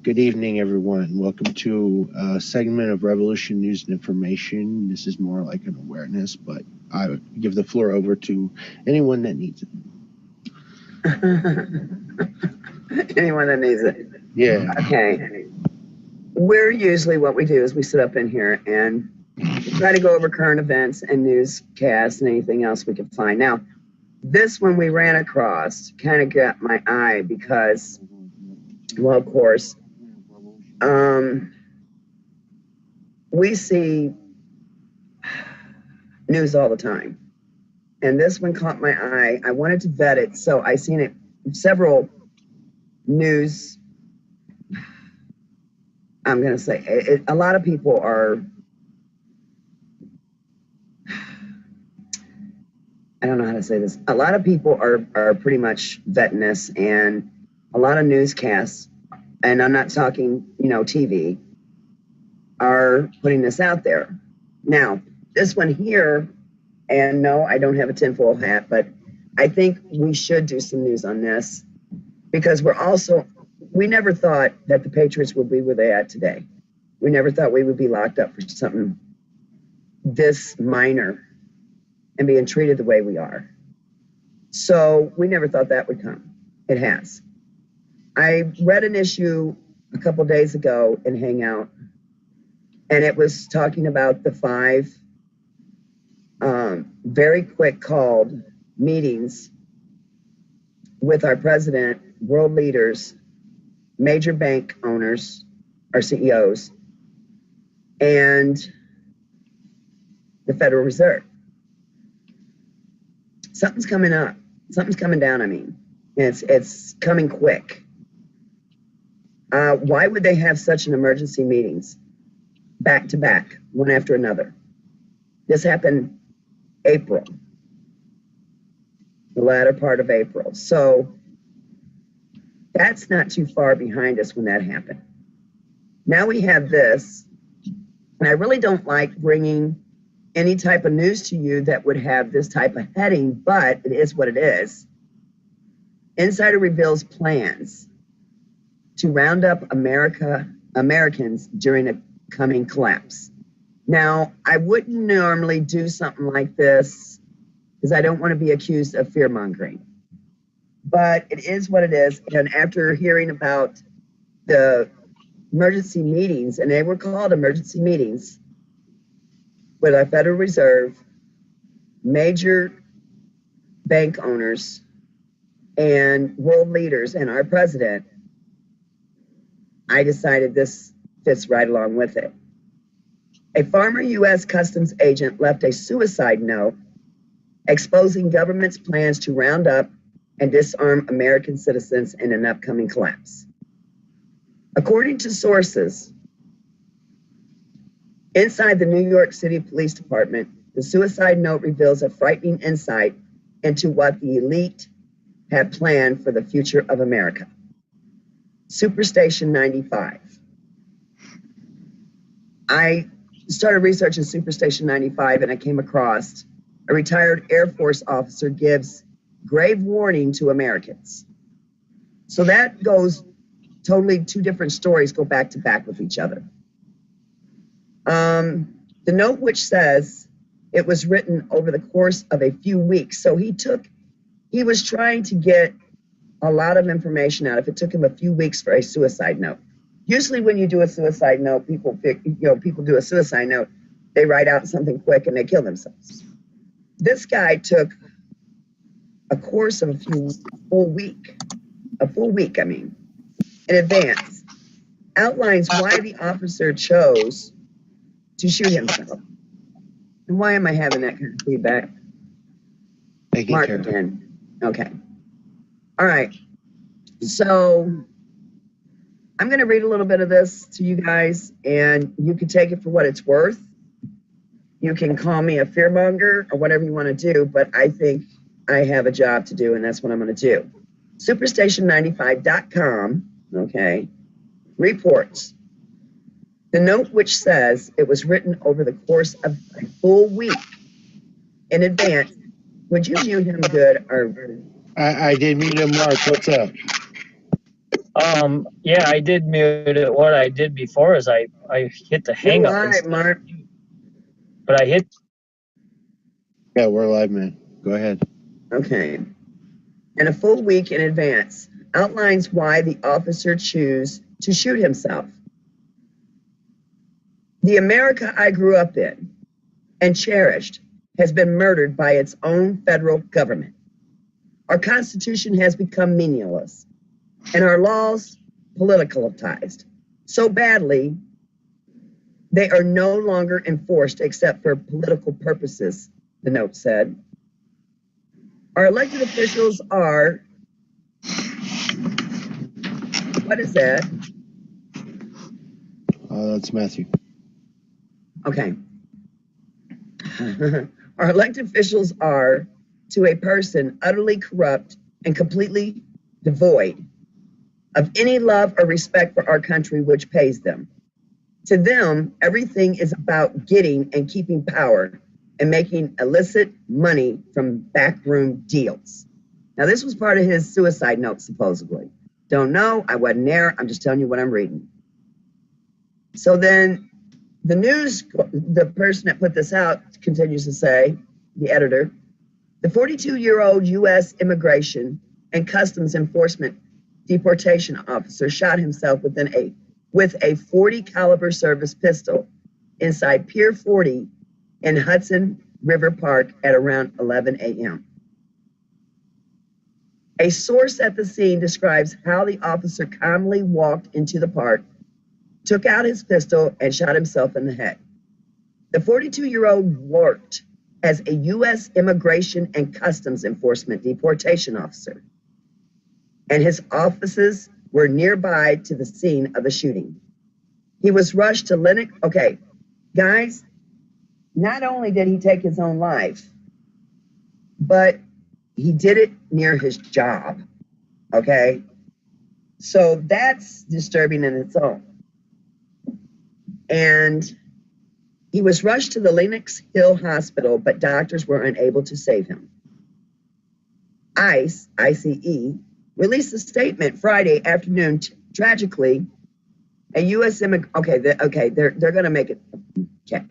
Good evening, everyone. Welcome to a segment of Revolution News and Information. This is more like an awareness, but I give the floor over to anyone that needs it. Anyone that needs it. Yeah. Okay. We're usually, what we do is we sit up in here and try to go over current events and newscasts and anything else we can find. Now, this one we ran across kind of got my eye because, well, of course, we see news all the time. And this one caught my eye. I wanted to vet it, so I seen it several news. I'm going to say a lot of people are, I don't know how to say this. A lot of people are pretty much vetting this, and a lot of newscasts, and I'm not talking, TV, are putting this out there. Now, this one here, and no, I don't have a tinfoil hat, but I think we should do some news on this because we never thought that the Patriots would be where they are today. We never thought we would be locked up for something this minor and being treated the way we are. So we never thought that would come. It has. I read an issue a couple days ago in Hangout, and it was talking about the 5 very quick called meetings with our president, world leaders, major bank owners, our CEOs, and the Federal Reserve. Something's coming up. Something's coming down, I mean. It's coming quick. Why would they have such an emergency meetings back to back, one after another? This happened April, the latter part of April. So that's not too far behind us when that happened. Now we have this, and I really don't like bringing any type of news to you that would have this type of heading, but it is what it is. Insider reveals plans to round up Americans during a coming collapse. Now, I wouldn't normally do something like this because I don't want to be accused of fear-mongering. But it is what it is. And after hearing about the emergency meetings, and they were called emergency meetings with our Federal Reserve, major bank owners, and world leaders, and our president, I decided this fits right along with it. A former U.S. Customs agent left a suicide note exposing government's plans to round up and disarm American citizens in an upcoming collapse. According to sources inside the New York City Police Department, the suicide note reveals a frightening insight into what the elite had planned for the future of America. Superstation 95. I started researching Superstation 95, and I came across a retired Air Force officer gives grave warning to Americans. So that goes totally, 2 different stories go back to back with each other. The note, which says it was written over the course of a few weeks. So he was trying to get a lot of information out. If it took him a few weeks for a suicide note. Usually when you do a suicide note, people do a suicide note, they write out something quick and they kill themselves. This guy took a course of a full week, in advance, outlines why the officer chose to shoot himself. And why am I having that kind of feedback? Mark again. Okay. All right. So I'm going to read a little bit of this to you guys, and you can take it for what it's worth. You can call me a fearmonger or whatever you want to do, but I think I have a job to do, and that's what I'm going to do. Superstation95.com, okay, reports the note, which says it was written over the course of a full week in advance. Would you mute him good? Or I did mute him, Mark. What's up? Yeah, I did mute it. What I did before is I hit the You're hang up live, instead of Mark. mute. But I hit. Yeah, we're live, man. Go ahead. Okay. And a full week in advance outlines why the officer chose to shoot himself. The America I grew up in and cherished has been murdered by its own federal government. Our Constitution has become meaningless and our laws politicalized so badly they are no longer enforced except for political purposes, the note said. Our elected officials are, what is that? That's Matthew. Okay. Our elected officials are, to a person, utterly corrupt and completely devoid of any love or respect for our country which pays them. To them, everything is about getting and keeping power and making illicit money from backroom deals. Now, this was part of his suicide note, supposedly. Don't know. I wasn't there. I'm just telling you what I'm reading. So then the news, the person that put this out continues to say, the editor, the 42-year-old U.S. Immigration and Customs Enforcement deportation officer shot himself with a 40 caliber service pistol inside Pier 40 in Hudson River Park at around 11 a.m. A source at the scene describes how the officer calmly walked into the park, took out his pistol, and shot himself in the head. The 42-year-old worked as a U.S. Immigration and Customs Enforcement deportation officer, and his offices were nearby to the scene of the shooting. He was rushed to Lennox. Okay, guys, not only did he take his own life, but he did it near his job. Okay, so that's disturbing in its own. And he was rushed to the Lenox Hill Hospital, but doctors were unable to save him. ICE, released a statement Friday afternoon. Tragically, a U.S. they're going to make it. Okay,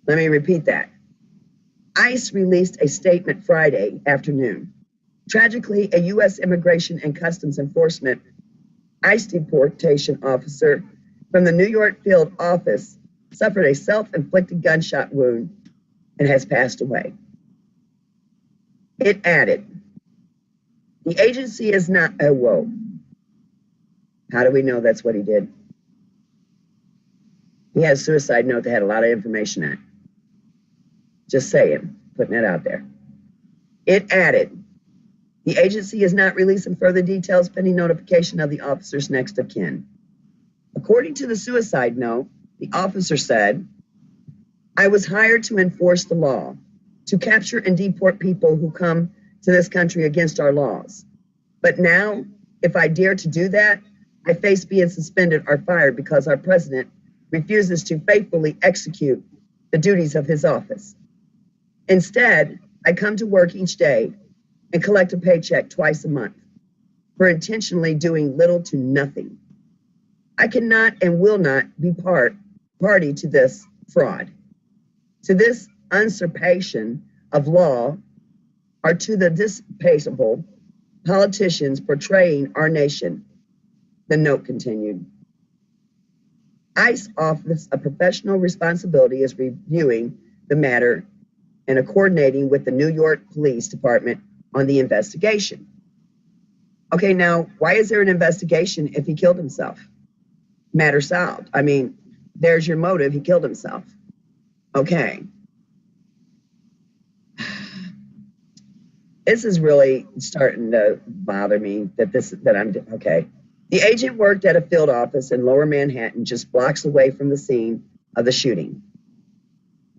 let me repeat that. ICE released a statement Friday afternoon. Tragically, a U.S. Immigration and Customs Enforcement ICE deportation officer from the New York field office suffered a self-inflicted gunshot wound and has passed away. It added, the agency is not, whoa. How do we know that's what he did? He had a suicide note that had a lot of information on it. Just saying, putting it out there. It added, the agency is not releasing further details pending notification of the officer's next of kin. According to the suicide note, the officer said, I was hired to enforce the law, to capture and deport people who come to this country against our laws. But now, if I dare to do that, I face being suspended or fired because our president refuses to faithfully execute the duties of his office. Instead, I come to work each day and collect a paycheck twice a month for intentionally doing little to nothing. I cannot and will not be party to this fraud, to this usurpation of law, or to the despicable politicians portraying our nation, the note continued. ICE Office of Professional Responsibility is reviewing the matter and coordinating with the New York Police Department on the investigation. Okay, now, why is there an investigation if he killed himself? Matter solved. I mean, there's your motive. He killed himself. Okay. This is really starting to bother me okay. The agent worked at a field office in Lower Manhattan, just blocks away from the scene of the shooting.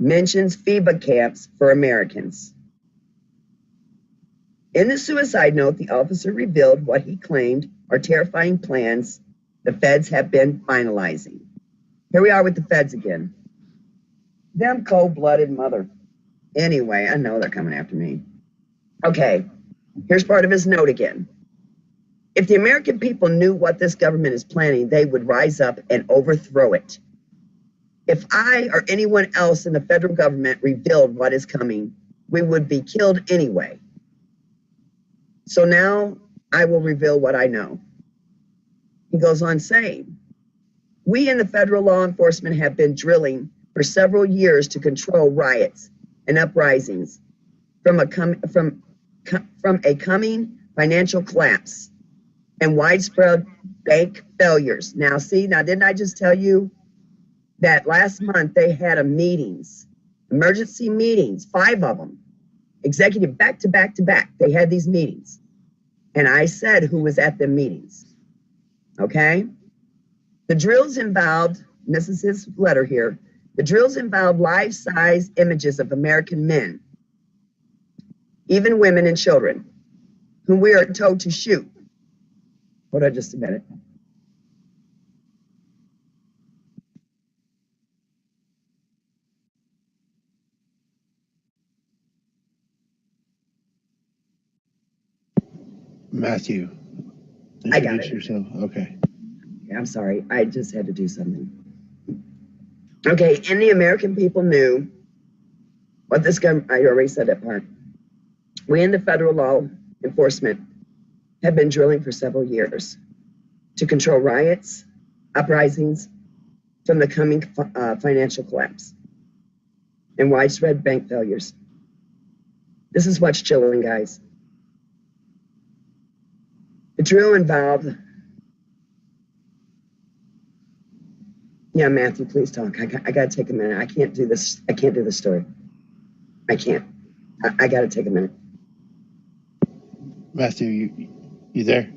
Mentions FEBA camps for Americans. In the suicide note, the officer revealed what he claimed are terrifying plans the feds have been finalizing. Here we are with the feds again. Them cold-blooded mother. Anyway, I know they're coming after me. Okay, here's part of his note again. If the American people knew what this government is planning, they would rise up and overthrow it. If I or anyone else in the federal government revealed what is coming, we would be killed anyway. So now I will reveal what I know. He goes on saying, we in the federal law enforcement have been drilling for several years to control riots and uprisings from a coming financial collapse and widespread bank failures. Now, didn't I just tell you that last month they had emergency meetings, 5 of them, executive back to back to back. They had these meetings. And I said who was at the meetings. Okay? The drills involved, and this is his letter here, the drills involved life-size images of American men, even women and children, whom we are told to shoot. Hold on just a minute. Matthew, I got introduce it. yourself. Okay. I'm sorry. I just had to do something. Okay, and the American people knew what this government, I already said that part. We in the federal law enforcement have been drilling for several years to control riots, uprisings from the coming financial collapse and widespread bank failures. This is what's chilling, guys. The drill involved, yeah, Matthew, please talk. I got to take a minute. I can't do this. I can't do this story. I can't. I got to take a minute. Matthew, you there?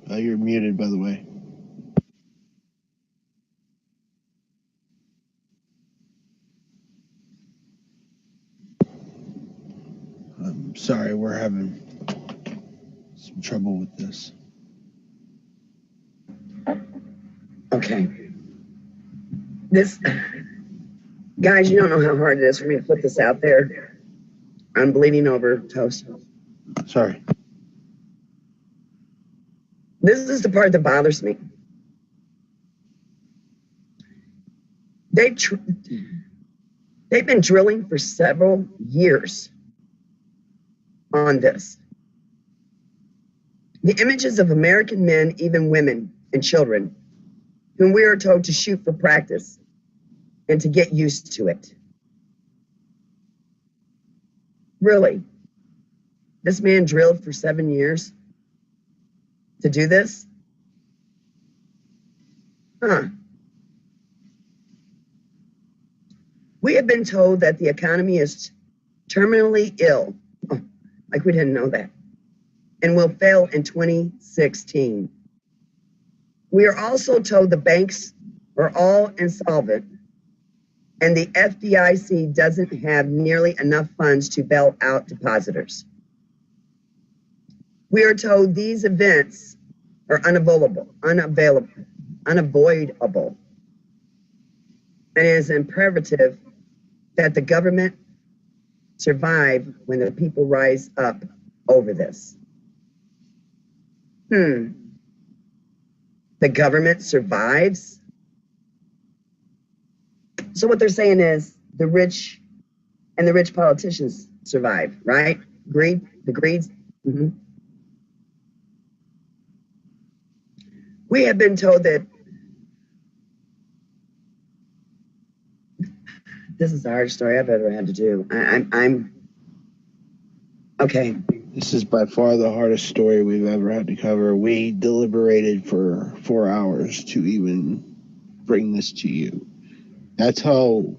You're muted, by the way. I'm sorry, we're having some trouble with this. Okay. Guys, you don't know how hard it is for me to put this out there. I'm bleeding over, toast. Sorry. This is the part that bothers me. They've been drilling for several years on this. The images of American men, even women and children, whom we are told to shoot for practice and to get used to it. Really? This man drilled for 7 years to do this? We have been told that the economy is terminally ill. Oh, like we didn't know that. And will fail in 2016. We are also told the banks are all insolvent and the FDIC doesn't have nearly enough funds to bail out depositors. We are told these events are unavoidable, and it is imperative that the government survive when the people rise up over this. The government survives? So what they're saying is the rich and the rich politicians survive, right? Greed, the greeds. We have been told that this is the hardest story I've ever had to do. I'm okay. This is by far the hardest story we've ever had to cover. We deliberated for 4 hours to even bring this to you. That's how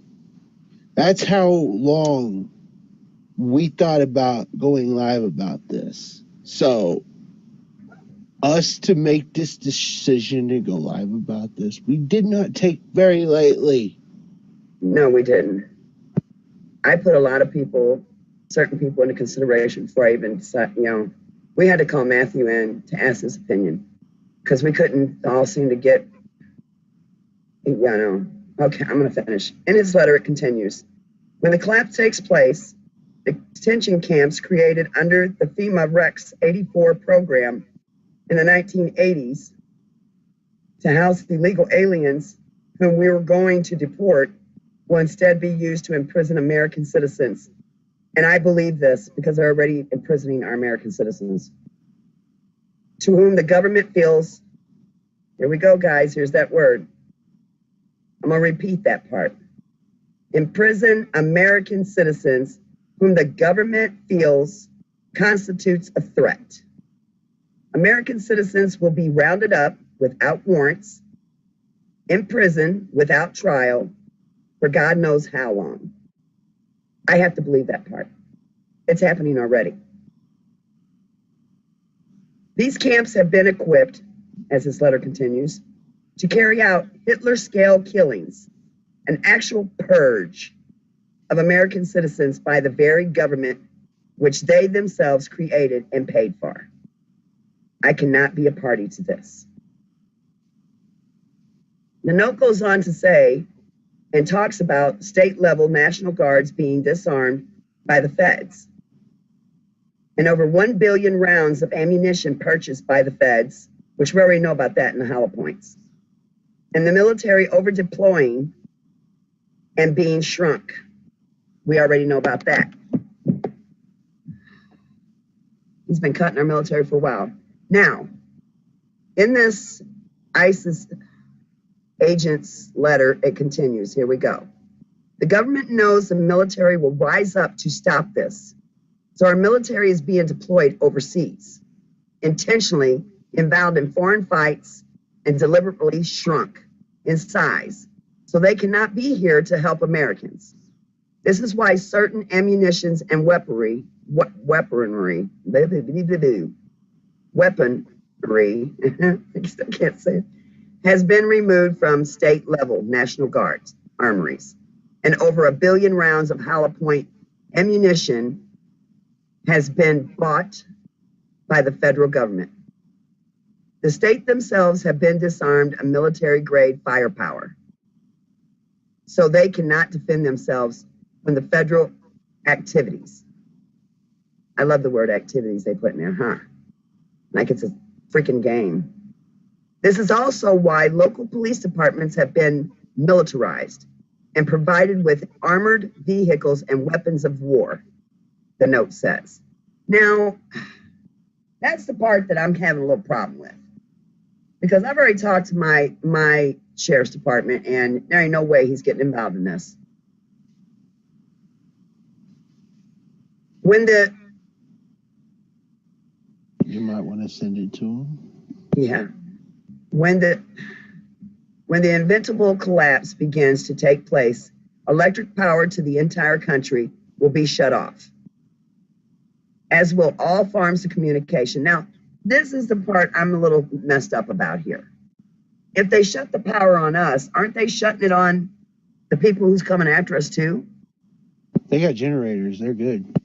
long we thought about going live about this. So us to make this decision to go live about this, we did not take very lightly. No, we didn't. I put a lot of certain people into consideration before I even decided, we had to call Matthew in to ask his opinion because we couldn't all seem to get, Okay, I'm going to finish. In his letter, it continues. When the collapse takes place, detention camps created under the FEMA Rex 84 program in the 1980s to house illegal aliens whom we were going to deport will instead be used to imprison American citizens. And I believe this because they're already imprisoning our American citizens, to whom the government feels, here we go, guys, here's that word. I'm going to repeat that part. Imprison American citizens whom the government feels constitutes a threat. American citizens will be rounded up without warrants, imprisoned without trial for God knows how long. I have to believe that part. It's happening already. These camps have been equipped, as this letter continues, to carry out Hitler-scale killings, an actual purge of American citizens by the very government which they themselves created and paid for. I cannot be a party to this. The note goes on to say, and talks about state-level National Guards being disarmed by the feds, and over 1 billion rounds of ammunition purchased by the feds, which we already know about that in the hollow points, and the military over-deploying and being shrunk. We already know about that. He's been cutting our military for a while. Now, in this ISIS agent's letter, it continues. Here we go. The government knows the military will rise up to stop this. So our military is being deployed overseas, intentionally involved in foreign fights and deliberately shrunk in size so they cannot be here to help Americans. This is why certain ammunitions and weaponry, I still can't say it, has been removed from state-level National Guards armories, and over 1 billion rounds of hollow point ammunition has been bought by the federal government. The state themselves have been disarmed of military-grade firepower, so they cannot defend themselves from the federal activities. I love the word activities they put in there, huh? Like it's a freaking game. This is also why local police departments have been militarized and provided with armored vehicles and weapons of war, the note says. Now, that's the part that I'm having a little problem with, because I've already talked to my sheriff's department, and there ain't no way he's getting involved in this. You might want to send it to him. Yeah. When the inevitable collapse begins to take place, electric power to the entire country will be shut off, as will all forms of communication. Now, this is the part I'm a little messed up about here. If they shut the power on us, aren't they shutting it on the people who's coming after us too? They got generators. They're good.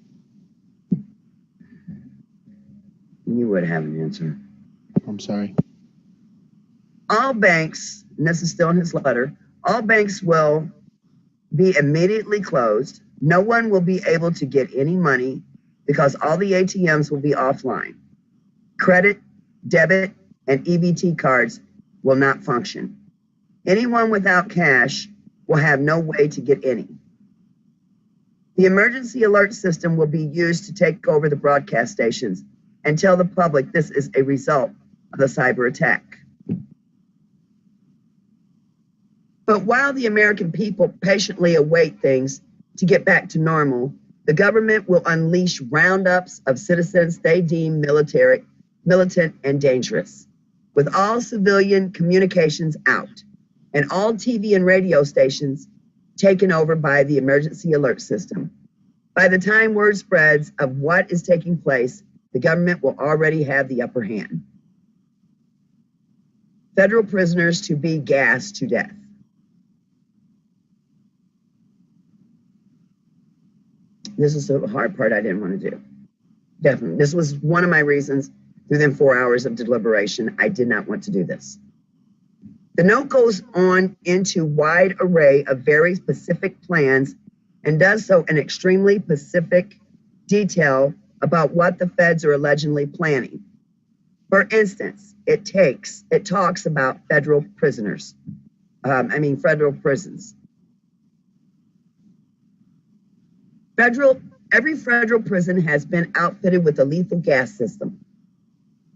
You would have an answer. I'm sorry. All banks, and this is still in his letter, all banks will be immediately closed. No one will be able to get any money because all the ATMs will be offline. Credit, debit, and EBT cards will not function. Anyone without cash will have no way to get any. The emergency alert system will be used to take over the broadcast stations and tell the public this is a result of the cyber attack. But while the American people patiently await things to get back to normal, the government will unleash roundups of citizens they deem militant, and dangerous, with all civilian communications out and all TV and radio stations taken over by the emergency alert system. By the time word spreads of what is taking place, the government will already have the upper hand. Federal prisoners to be gassed to death. This is the hard part I didn't want to do. Definitely. This was one of my reasons within 4 hours of deliberation, I did not want to do this. The note goes on into wide array of very specific plans and does so in extremely specific detail about what the feds are allegedly planning. For instance, it talks about federal prisons. Every federal prison has been outfitted with a lethal gas system.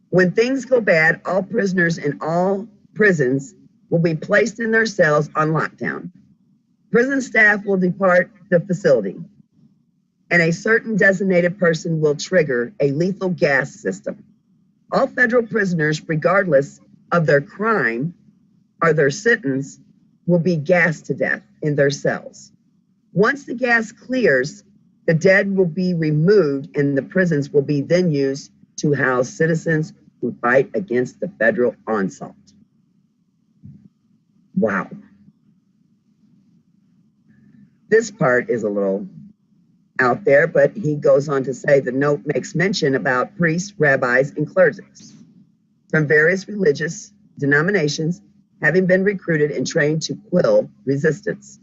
When things go bad, all prisoners in all prisons will be placed in their cells on lockdown. Prison staff will depart the facility, and a certain designated person will trigger a lethal gas system. All federal prisoners, regardless of their crime or their sentence, will be gassed to death in their cells. Once the gas clears, the dead will be removed and the prisons will be then used to house citizens who fight against the federal onslaught. Wow. This part is a little out there, but he goes on to say the note makes mention about priests, rabbis, and clerics from various religious denominations having been recruited and trained to quell resistance.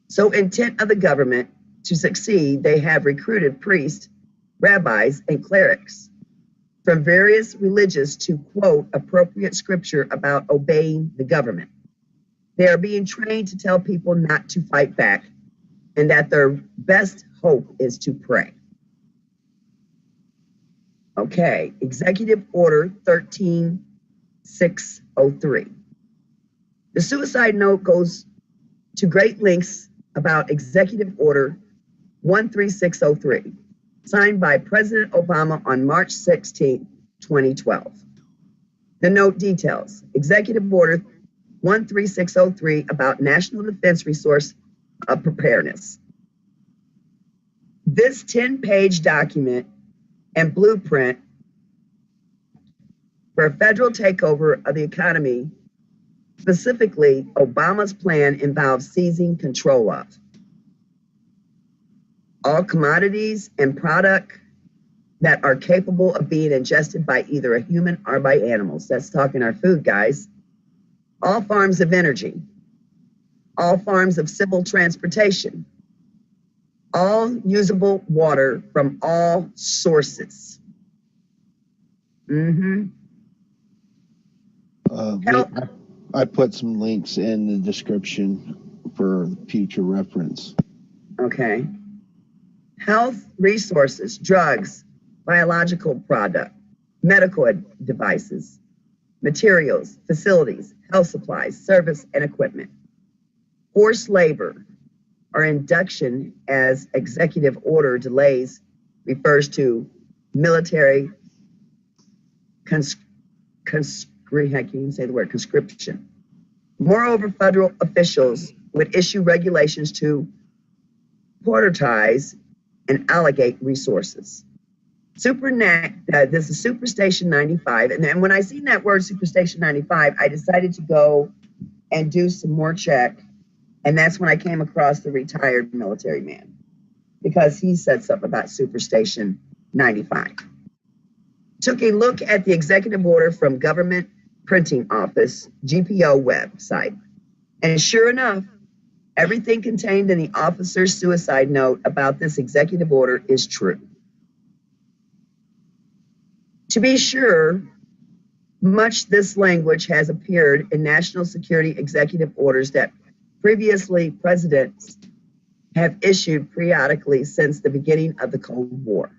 So intent of the government to succeed, they have recruited priests, rabbis, and clerics from various religions to quote appropriate scripture about obeying the government. They are being trained to tell people not to fight back and that their best hope is to pray. Okay, Executive Order 13603. The suicide note goes to great lengths about Executive Order 13603, signed by President Obama on March 16, 2012. The note details Executive Order 13603 about National Defense Resource Preparedness. This 10-page document and blueprint for a federal takeover of the economy, specifically Obama's plan, involves seizing control of all commodities and product that are capable of being ingested by either a human or by animals. That's talking our food, guys. All forms of energy, all forms of civil transportation, all usable water from all sources. I put some links in the description for future reference. Okay. Health resources, drugs, biological product, medical devices, materials, facilities, health supplies, service, and equipment. Forced labor or induction, as executive order delays refers to military conscription. Moreover, federal officials would issue regulations to prioritize and allocate resources. This is Superstation 95. And then when I seen that word Superstation 95, I decided to go and do some more check. And that's when I came across the retired military man, because he said something about Superstation 95. Took a look at the executive order from Government Printing Office, GPO website. And sure enough, everything contained in the officer's suicide note about this executive order is true. To be sure, much this language has appeared in national security executive orders that previously presidents have issued periodically since the beginning of the Cold War.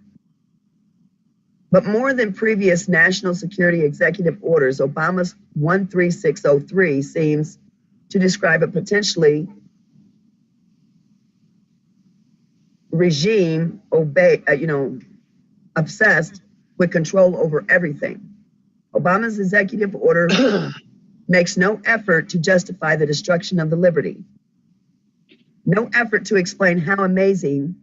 But more than previous national security executive orders, Obama's 13603 seems to describe a potentially regime obsessed with control over everything. Obama's executive order makes no effort to justify the destruction of the liberty, no effort to explain how amazing,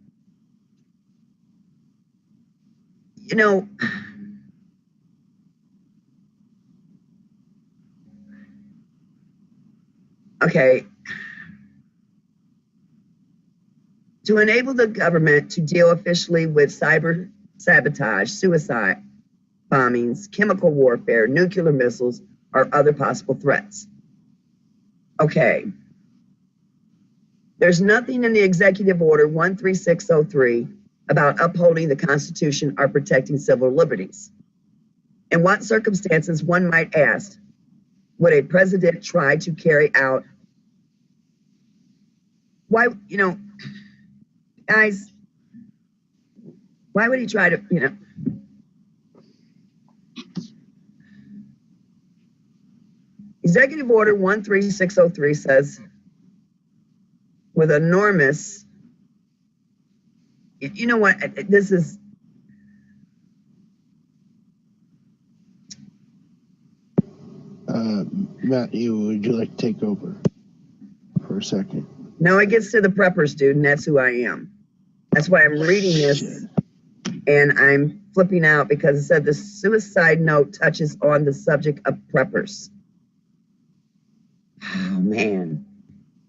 okay, to enable the government to deal officially with cyber sabotage, suicide bombings, chemical warfare, nuclear missiles, or other possible threats. Okay. There's nothing in the executive order 13603 about upholding the Constitution or protecting civil liberties. In what circumstances, one might ask, would a president try to carry out, why, guys, why would he try to, Executive Order 13603 says, with enormous, you know what, this is, Matthew, would you like to take over for a second? no, it gets to the preppers, dude, and that's who I am. That's why I'm reading this and I'm flipping out because it said the suicide note touches on the subject of preppers. Oh man,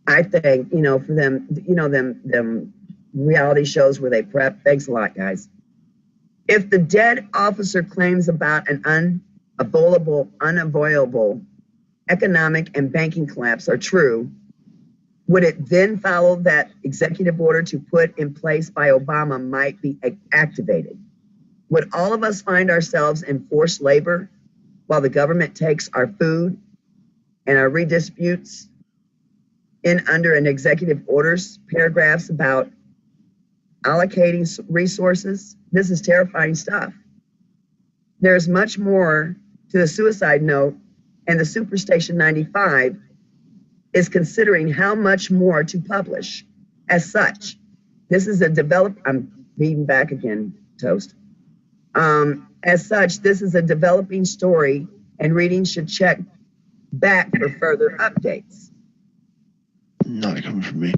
I think, for them, them reality shows where they prep, thanks a lot, guys. If the dead officer claims about an unavoidable economic and banking collapse are true, would it then follow that executive order to put in place by Obama might be activated? Would all of us find ourselves in forced labor while the government takes our food and our redistributes in under an executive orders paragraphs about allocating resources? This is terrifying stuff. There's much more to the suicide note, and the Superstation 95 is considering how much more to publish. As such, this is I'm reading back again, Toast. As such, this is a developing story, and reading should check back for further updates. Not coming from me.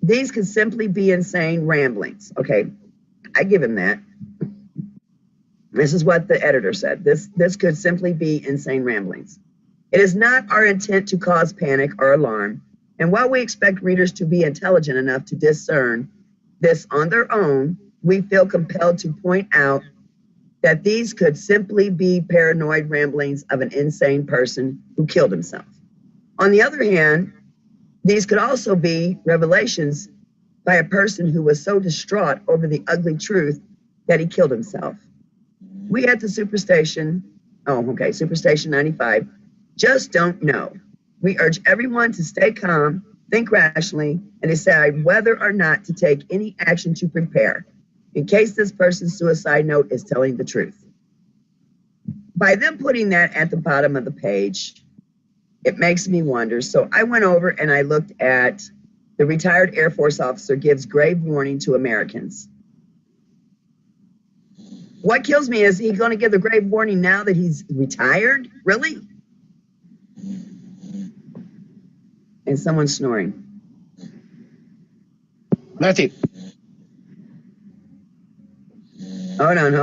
These could simply be insane ramblings. Okay, I give him that. This is what the editor said. This could simply be insane ramblings. It is not our intent to cause panic or alarm, and while we expect readers to be intelligent enough to discern this on their own, we feel compelled to point out that these could simply be paranoid ramblings of an insane person who killed himself. On the other hand, these could also be revelations by a person who was so distraught over the ugly truth that he killed himself. We at the Superstation 95, just don't know. We urge everyone to stay calm, think rationally, and decide whether or not to take any action to prepare in case this person's suicide note is telling the truth. By them putting that at the bottom of the page, it makes me wonder. So I went over and I looked at the retired Air Force officer gives grave warning to Americans. What kills me is he's going to give the grave warning now that he's retired? Really? And someone's snoring. Matthew. Hold on.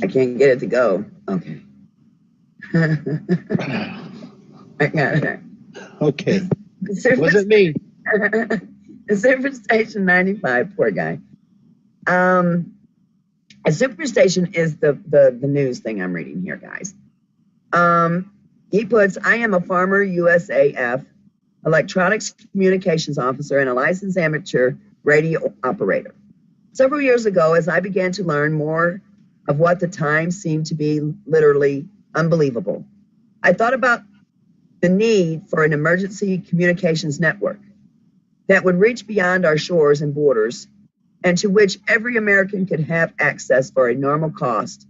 I can't get it to go. Okay. I got it. Okay. Wasn't me. Superstation 95, poor guy. A Superstation is the news thing I'm reading here, guys. He puts, I am a former USAF electronics communications officer and a licensed amateur radio operator. Several years ago, as I began to learn more of what the times seemed to be literally unbelievable, I thought about the need for an emergency communications network that would reach beyond our shores and borders and to which every American could have access for a normal cost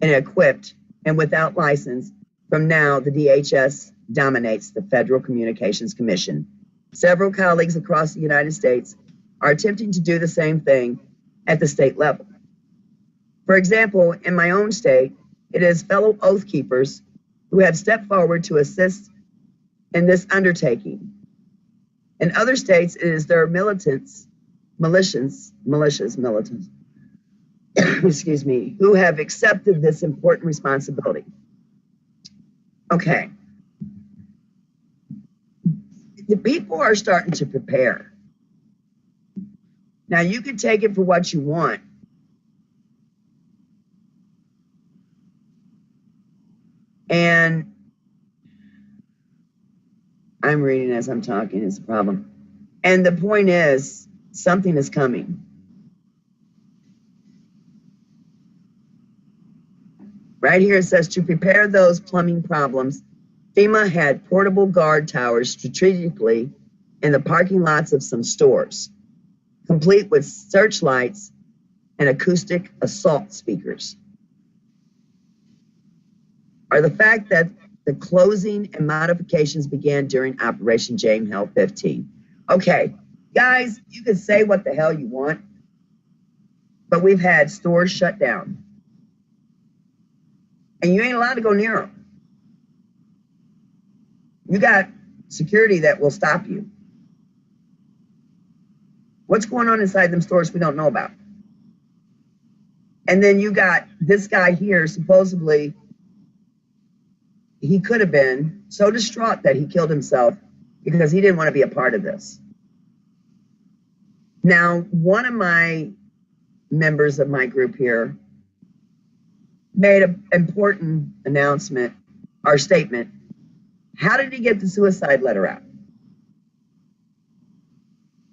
and equipped and without license. From now, the DHS dominates the Federal Communications Commission. Several colleagues across the United States are attempting to do the same thing at the state level. For example, in my own state, it is fellow Oath Keepers who have stepped forward to assist in this undertaking. In other states, it is their militants, excuse me, who have accepted this important responsibility. Okay. The people are starting to prepare. Now, you can take it for what you want. And I'm reading as I'm talking, it's a problem. And the point is, Something is coming. Right here it says, to prepare those plumbing problems, FEMA had portable guard towers strategically in the parking lots of some stores, complete with searchlights and acoustic assault speakers. Are the fact that the closing and modifications began during Operation James Hell 15. Okay, guys, you can say what the hell you want, but we've had stores shut down. And you ain't allowed to go near them. You got security that will stop you. What's going on inside them stores we don't know about? And then you got this guy here, supposedly, he could have been so distraught that he killed himself because he didn't want to be a part of this. Now, one of my members of my group here made an important announcement or statement. How did he get the suicide letter out?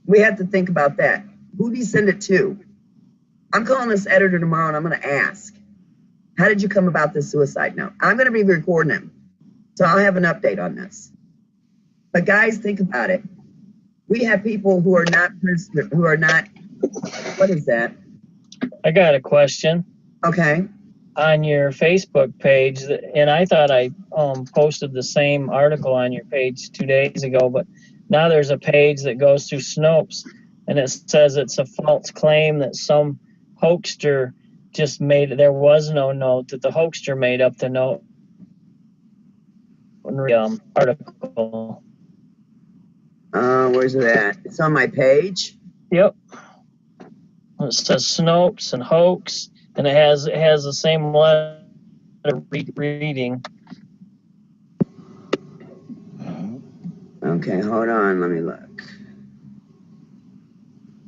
We have to think about that. Who did he send it to? I'm calling this editor tomorrow and I'm going to ask, how did you come about this suicide note? I'm going to be recording him, so I'll have an update on this. But guys, think about it. We have people who are not, what is that? I got a question. Okay. On your Facebook page, and I thought I posted the same article on your page 2 days ago, but now there's a page that goes to Snopes, and it says it's a false claim that some hoaxer just made it. There was no note, that the hoaxer made up the note. Article. Where's it at? It's on my page. Yep. It says Snopes and hoax, and it has the same letter reading. Okay, hold on. Let me look.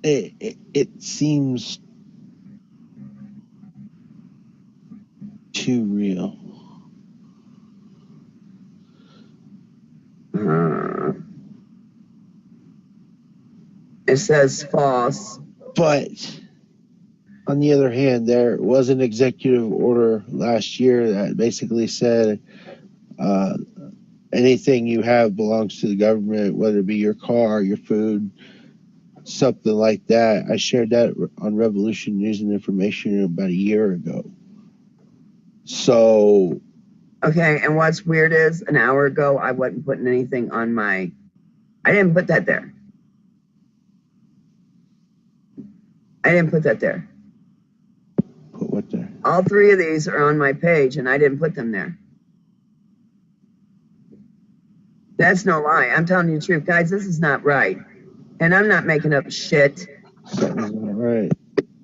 It seems too real. It says false. But on the other hand, there was an executive order last year that basically said anything you have belongs to the government, whether it be your car, your food, something like that. I shared that on Revolution News and Information about a year ago. So. Okay, and what's weird is an hour ago, I wasn't putting anything on my, I didn't put that there. I didn't put that there. Put what there? All three of these are on my page, and I didn't put them there. That's no lie. I'm telling you the truth. Guys, this is not right. And I'm not making up shit. That was not right.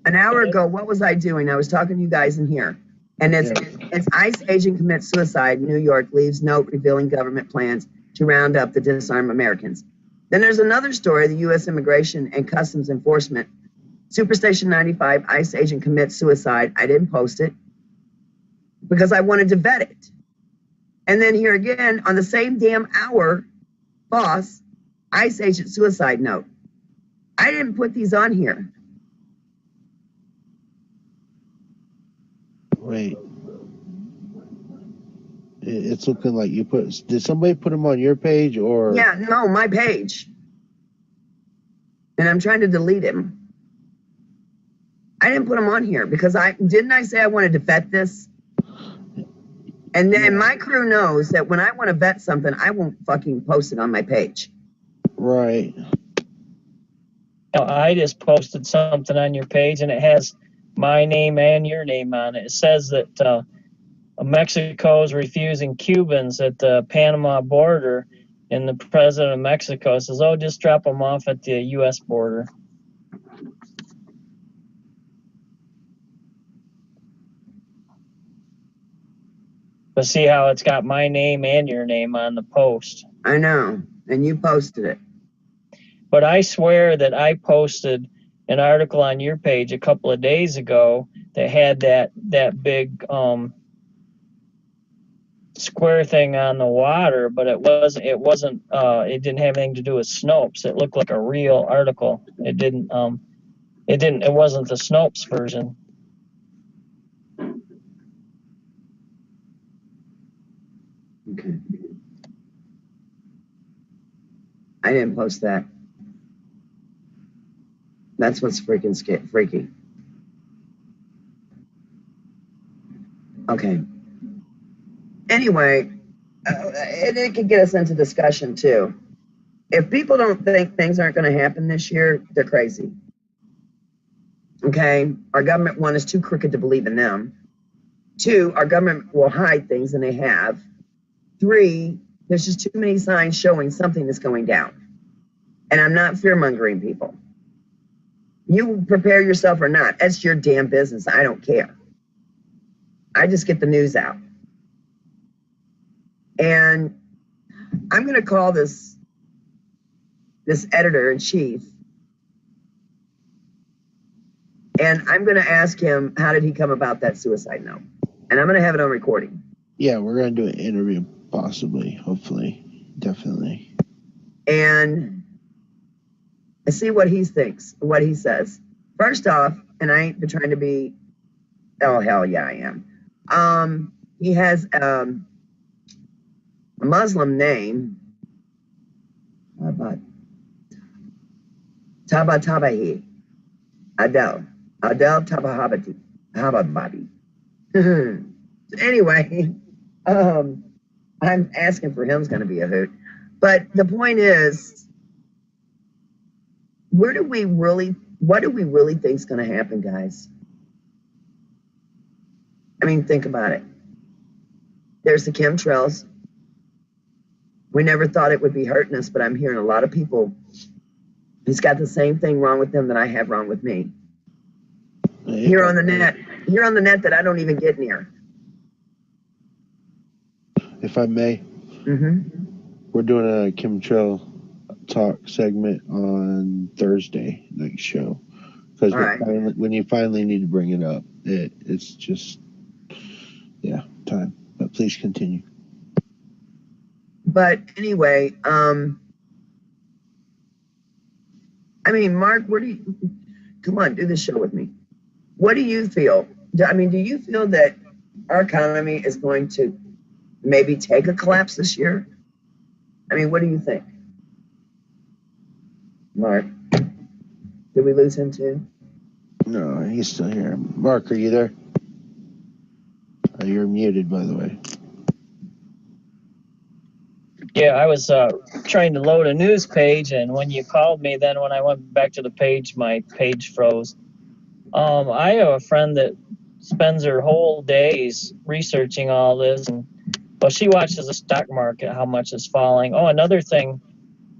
An hour ago, what was I doing? I was talking to you guys in here. And it's ICE agent commits suicide. New York leaves note revealing government plans to round up the disarmed Americans. Then there's another story, the U.S. Immigration and Customs Enforcement. Superstation 95, ICE agent commits suicide. I didn't post it because I wanted to vet it. And then here again, on the same damn hour, boss, ICE agent suicide note. I didn't put these on here. Wait. It's looking like you put, did somebody put them on your page or? Yeah, no, my page. And I'm trying to delete him. I didn't put them on here because didn't I say I wanted to vet this? And then my crew knows that when I want to vet something, I won't fucking post it on my page. Right. I just posted something on your page, and it has my name and your name on it. It says that Mexico is refusing Cubans at the Panama border, and the president of Mexico says, "Oh, just drop them off at the U.S. border." But see how it's got my name and your name on the post. I know, and you posted it. But I swear that I posted an article on your page a couple of days ago that had that big square thing on the water, but it wasn't. It didn't have anything to do with Snopes. It looked like a real article. It didn't. It wasn't the Snopes version. Okay. I didn't post that. That's what's freaking freaky. Okay. Anyway, it could get us into discussion too. If people don't think things aren't going to happen this year, they're crazy. Okay? Our government, one, is too crooked to believe in them. Two, our government will hide things, and they have. Three, there's just too many signs showing something is going down. And I'm not fear-mongering people. You prepare yourself or not, that's your damn business. I don't care. I just get the news out. And I'm going to call this editor-in-chief, and I'm going to ask him, how did he come about that suicide note? And I'm going to have it on recording. Yeah, we're going to do an interview, possibly, hopefully, definitely. And I see what he thinks, what he says. First off, and I ain't been trying to be, oh, hell yeah, I am. He has a Muslim name, Tabatabahi, Adel Tabahabadi. Anyway, I'm asking for him is going to be a hoot. But the point is, what do we really think is going to happen, guys? I mean, think about it. There's the chemtrails. We never thought it would be hurting us, but I'm hearing a lot of people who's got the same thing wrong with them that I have wrong with me. Here on the net that I don't even get near. If I may, we're doing a chemtrail talk segment on Thursday next show, because when you finally need to bring it up, it's just time. But please continue. But anyway, I mean, Mark, come on, do this show with me. What do you feel? I mean, do you feel that our economy is going to maybe take a collapse this year? I mean, what do you think? Mark, did we lose him too? No, he's still here. Mark, are you there? You're muted, by the way. Yeah, I was trying to load a news page, and when you called me, then when I went back to the page, my page froze. I have a friend that spends her whole days researching all this, and she watches the stock market, how much is falling. Oh, another thing,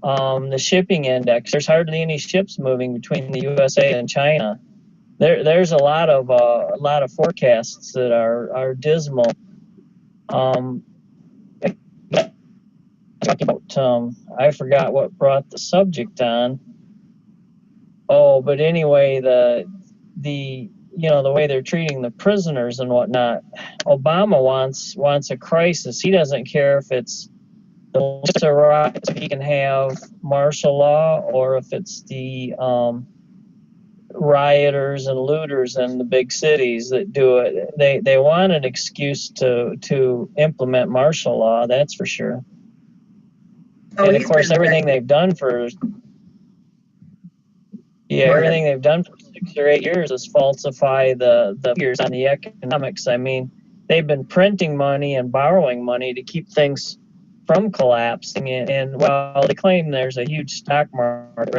the shipping index. There's hardly any ships moving between the USA and China. There's a lot of forecasts that are dismal. About I forgot what brought the subject on. Oh, but anyway, the way they're treating the prisoners and whatnot. Obama wants a crisis. He doesn't care if it's if he can have martial law, or if it's the rioters and looters in the big cities that do it. They want an excuse to implement martial law, that's for sure. And of course, everything they've done for 6 or 8 years is falsify the figures on the economics. I mean, they've been printing money and borrowing money to keep things from collapsing. And while they claim there's a huge stock market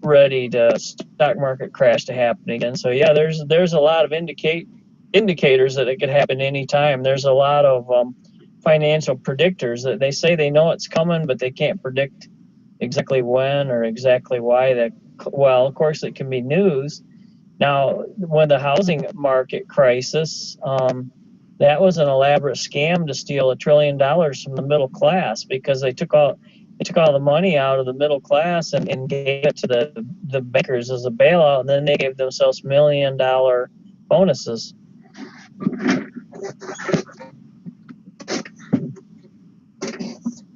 ready to stock market crash to happen again. So yeah, there's a lot of indicators that it could happen anytime. There's a lot of financial predictors that they say they know it's coming, but they can't predict exactly when or exactly why. Well, of course, it can be news. Now, when the housing market crisis, that was an elaborate scam to steal $1 trillion from the middle class, because they took all the money out of the middle class and gave it to the bankers as a bailout, and then they gave themselves $1 million bonuses.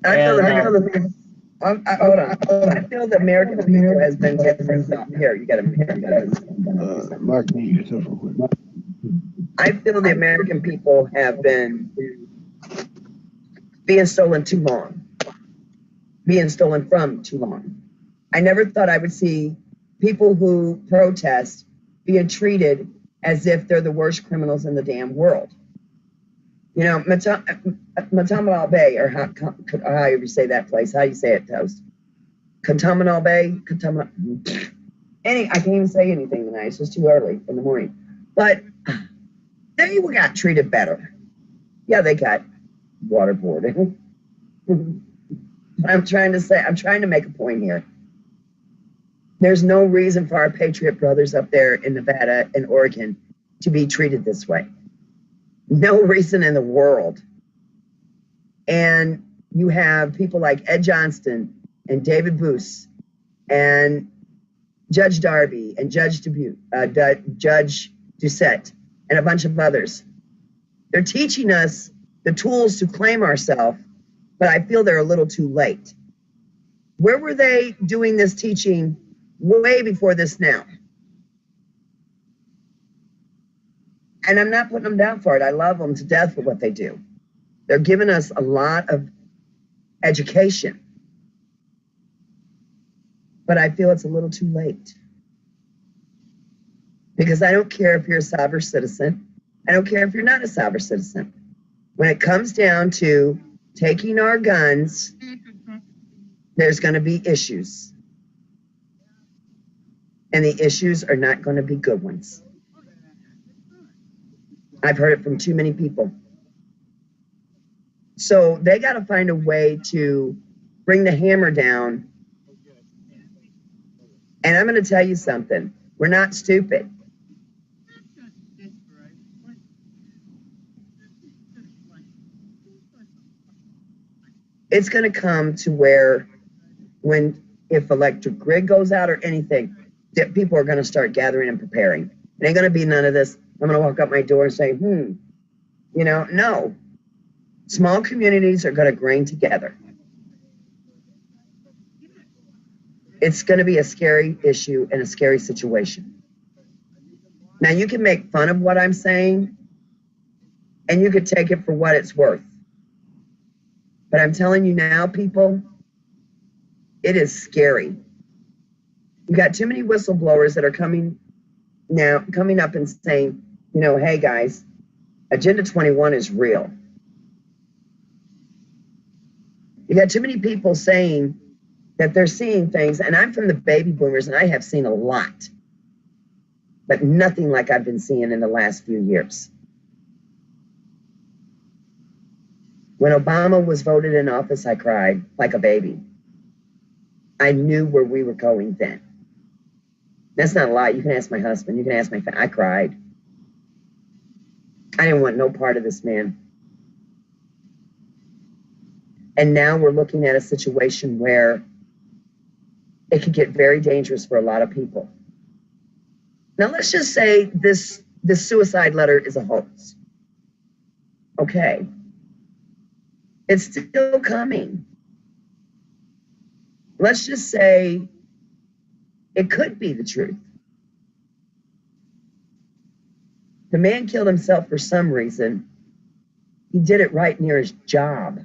Hold on. I feel the American people has been different. Here, you got to. Mark, mute yourself real quick. I feel the American people have been being stolen too long, being stolen from too long. I never thought I would see people who protest being treated as if they're the worst criminals in the damn world. You know, Matamala Bay, or how you say that place? How do you say it, Toast? Cantaminal Bay? I can't even say anything tonight. It's just too early in the morning. But they got treated better. Yeah, they got waterboarded. But I'm trying to make a point here. There's no reason for our Patriot brothers up there in Nevada and Oregon to be treated this way. No reason in the world. And you have people like Ed Johnston and David Boos and Judge Darby and Judge Doucette and a bunch of others. They're teaching us the tools to claim ourselves, but I feel they're a little too late. Where were they doing this teaching way before this now? And I'm not putting them down for it. I love them to death for what they do. They're giving us a lot of education. But I feel it's a little too late. Because I don't care if you're a sovereign citizen. I don't care if you're not a sovereign citizen. When it comes down to taking our guns, there's going to be issues. And the issues are not going to be good ones. I've heard it from too many people. So they got to find a way to bring the hammer down. And I'm going to tell you something. We're not stupid. It's going to come to where if electric grid goes out or anything, that people are going to start gathering and preparing. It ain't going to be none of this. I'm going to walk up my door and say, no. Small communities are going to grain together. It's going to be a scary issue and a scary situation. Now, you can make fun of what I'm saying, and you could take it for what it's worth. But I'm telling you now, people, it is scary. You got too many whistleblowers that are coming up and saying, hey guys, Agenda 21 is real. You got too many people saying that they're seeing things, and I'm from the baby boomers, and I have seen a lot, but nothing like I've been seeing in the last few years. When Obama was voted in office, I cried like a baby. I knew where we were going then. That's not a lie. You can ask my husband. You can ask my family. I cried. I didn't want no part of this man. And now we're looking at a situation where it could get very dangerous for a lot of people. Now, let's just say this suicide letter is a hoax. Okay. It's still coming. Let's just say it could be the truth. The man killed himself for some reason. He did it right near his job.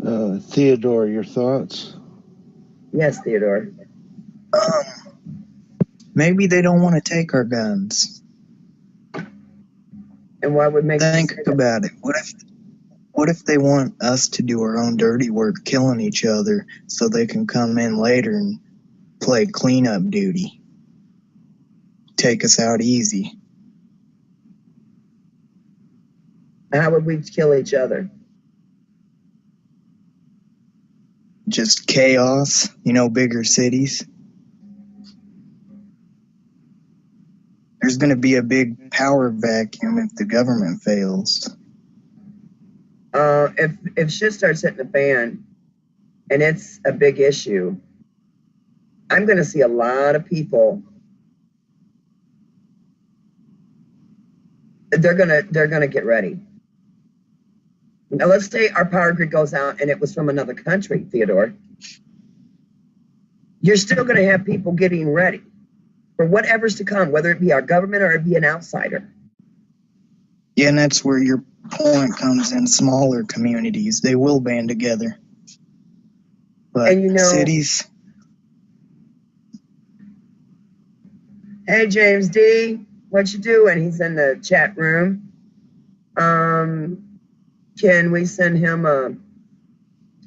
Theodore, your thoughts? Yes, Theodore. Maybe they don't want to take our guns. And what would make Think about it. What if they want us to do our own dirty work, killing each other, so they can come in later and play cleanup duty? Take us out easy. How would we kill each other? Just chaos, bigger cities. There's going to be a big power vacuum if the government fails. If shit starts hitting the fan and it's a big issue, I'm going to see a lot of people. They're gonna get ready. Now, let's say our power grid goes out and it was from another country, Theodore. You're still going to have people getting ready for whatever's to come, whether it be our government or it be an outsider. Yeah, and that's where your point comes in. Smaller communities, they will band together. But And cities... Hey, James D., what you doing? He's in the chat room. Can we send him a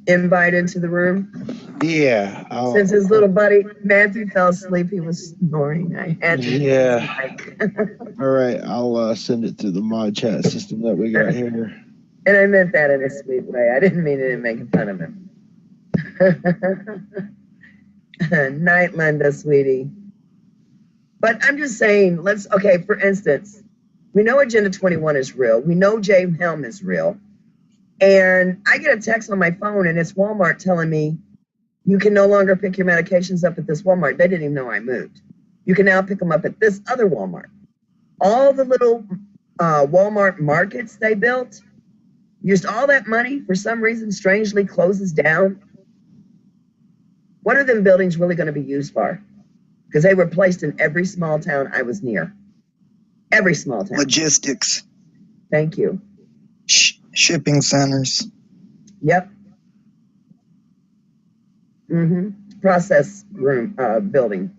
invite into the room? Yeah. Since his little buddy Matthew fell asleep, he was snoring. I had to. Yeah. All right, I'll send it through the mod chat system that we got here. And I meant that in a sweet way. I didn't mean it in making fun of him. Night, Linda, sweetie. But I'm just saying, okay, for instance, we know Agenda 21 is real. We know Jay Helm is real. And I get a text on my phone and it's Walmart telling me, you can no longer pick your medications up at this Walmart. They didn't even know I moved. You can now pick them up at this other Walmart. All the little Walmart markets they built, used all that money, for some reason, strangely closes down. What are them buildings really going to be used for? Because they were placed in every small town I was near. Every small town. Logistics. Thank you. Shipping centers. Yep. Process room building.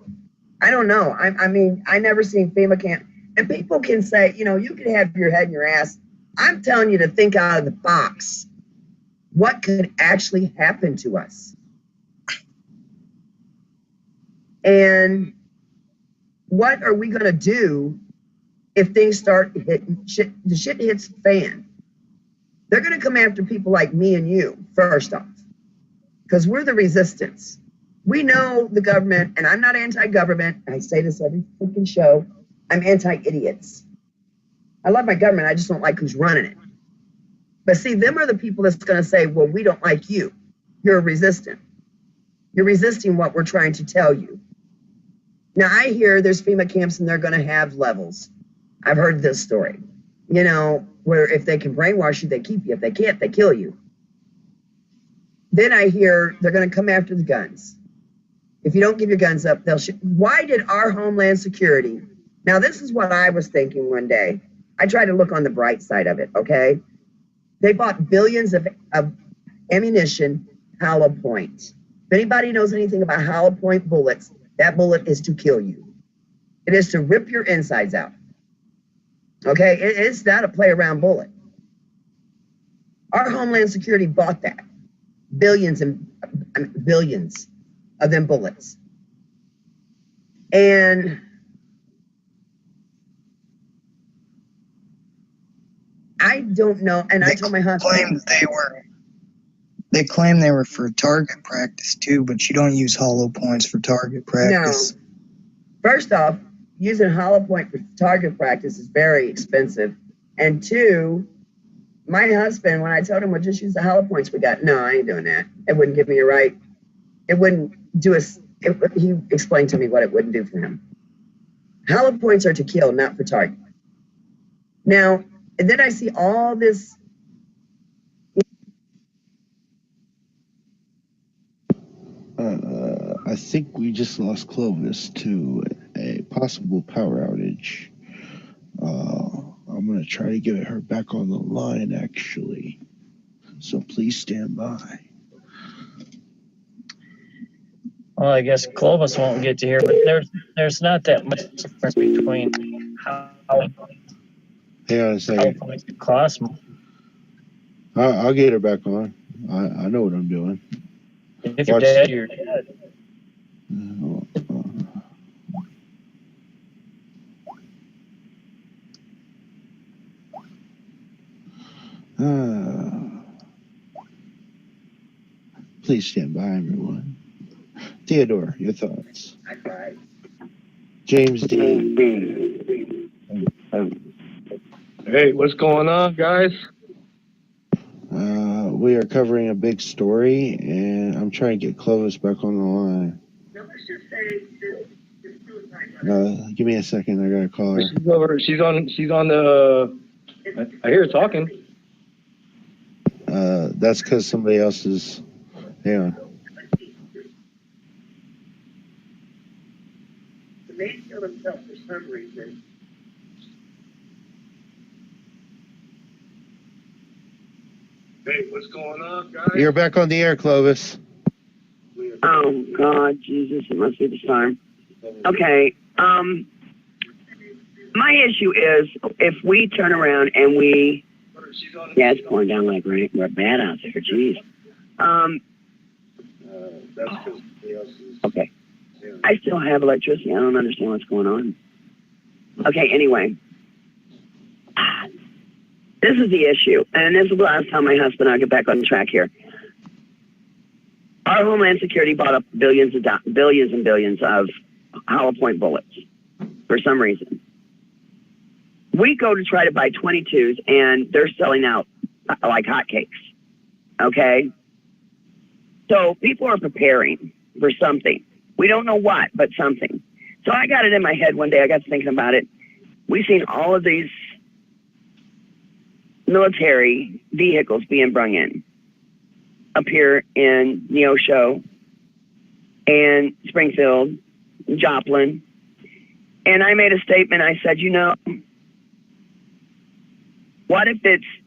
I don't know. I mean, I never seen FEMA camp. And people can say, you can have your head in your ass. I'm telling you to think out of the box. What could actually happen to us? And what are we going to do if things start hitting, the shit hits the fan? They're going to come after people like me and you, first off, because we're the resistance. We know the government, and I'm not anti-government. I say this every freaking show. I'm anti-idiots. I love my government. I just don't like who's running it. But see, them are the people that's going to say, well, we don't like you. You're resistant. You're resisting what we're trying to tell you. Now, I hear there's FEMA camps and they're going to have levels. I've heard this story, where if they can brainwash you, they keep you. If they can't, they kill you. Then I hear they're going to come after the guns. If you don't give your guns up, they'll shoot. Why did our Homeland Security? Now, this is what I was thinking one day. I tried to look on the bright side of it, okay? They bought billions of ammunition, hollow point. If anybody knows anything about hollow point bullets, that bullet is to kill you. It is to rip your insides out. Okay, it's not a play around bullet. Our Homeland Security bought that. Billions of them bullets. And I don't know. And I told my husband. They claim they were for target practice too, but you don't use hollow points for target practice. No. First off, using hollow point for target practice is very expensive. And two, my husband, when I told him, well, just use the hollow points we got, no, I ain't doing that. It wouldn't give me a right. It wouldn't do us. He explained to me what it wouldn't do for him. Hollow points are to kill, not for target. Now, and then I see all this. I think we just lost Clovis to a possible power outage. I'm going to try to get her back on the line, actually. So please stand by. Well, I guess Clovis won't get to hear, but there's not that much difference between how Hang on a second. it costs. I'll get her back on. I know what I'm doing. If you're dead, you're dead. Please stand by, everyone. Theodore, your thoughts. James D. Hey, what's going on, guys? We are covering a big story, and I'm trying to get Clovis back on the line. Give me a second. I gotta call her. She's on the. I hear her talking. That's because somebody else is. Hang on. The man killed himself for some reason. Hey, what's going on, guys? You're back on the air, Clovis. Oh God, Jesus! It must be the storm. Okay. My issue is if we turn around and we, yeah, it's pouring down like rain. We're bad out there. Jeez. That's because somebody else is. Okay. I still have electricity. I don't understand what's going on. Okay. Anyway, this is the issue, and this is the last time my husband and I get back on track here. Our Homeland Security bought up billions and billions of hollow point bullets for some reason. We go to try to buy 22s, and they're selling out like hotcakes. Okay? So people are preparing for something. We don't know what, but something. So I got it in my head one day. I got to thinking about it. We've seen all of these military vehicles being brung in up here in Neosho and Springfield, Joplin. And I made a statement. I said, what if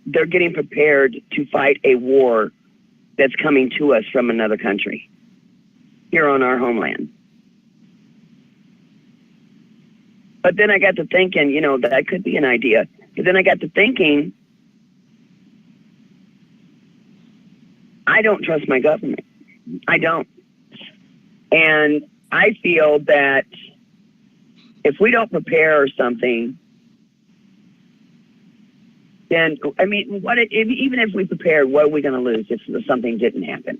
they're getting prepared to fight a war that's coming to us from another country here on our homeland? But then I got to thinking, that could be an idea. But then I got to thinking, I don't trust my government. I don't. And I feel that if we don't prepare something, then, even if we prepared, what are we going to lose if something didn't happen?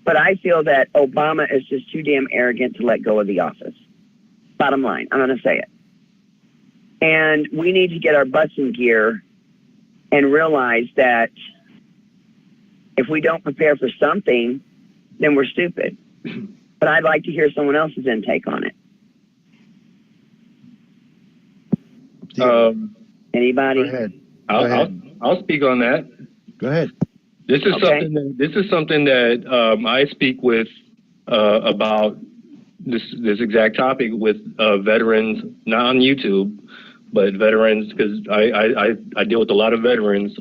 But I feel that Obama is just too damn arrogant to let go of the office. Bottom line, I'm going to say it. And we need to get our butts in gear and realize that if we don't prepare for something, then we're stupid. But I'd like to hear someone else's intake on it. Anybody? Go ahead. I'll speak on that. Go ahead. This is something that I speak with about this exact topic with veterans, not on YouTube, but veterans, because I deal with a lot of veterans,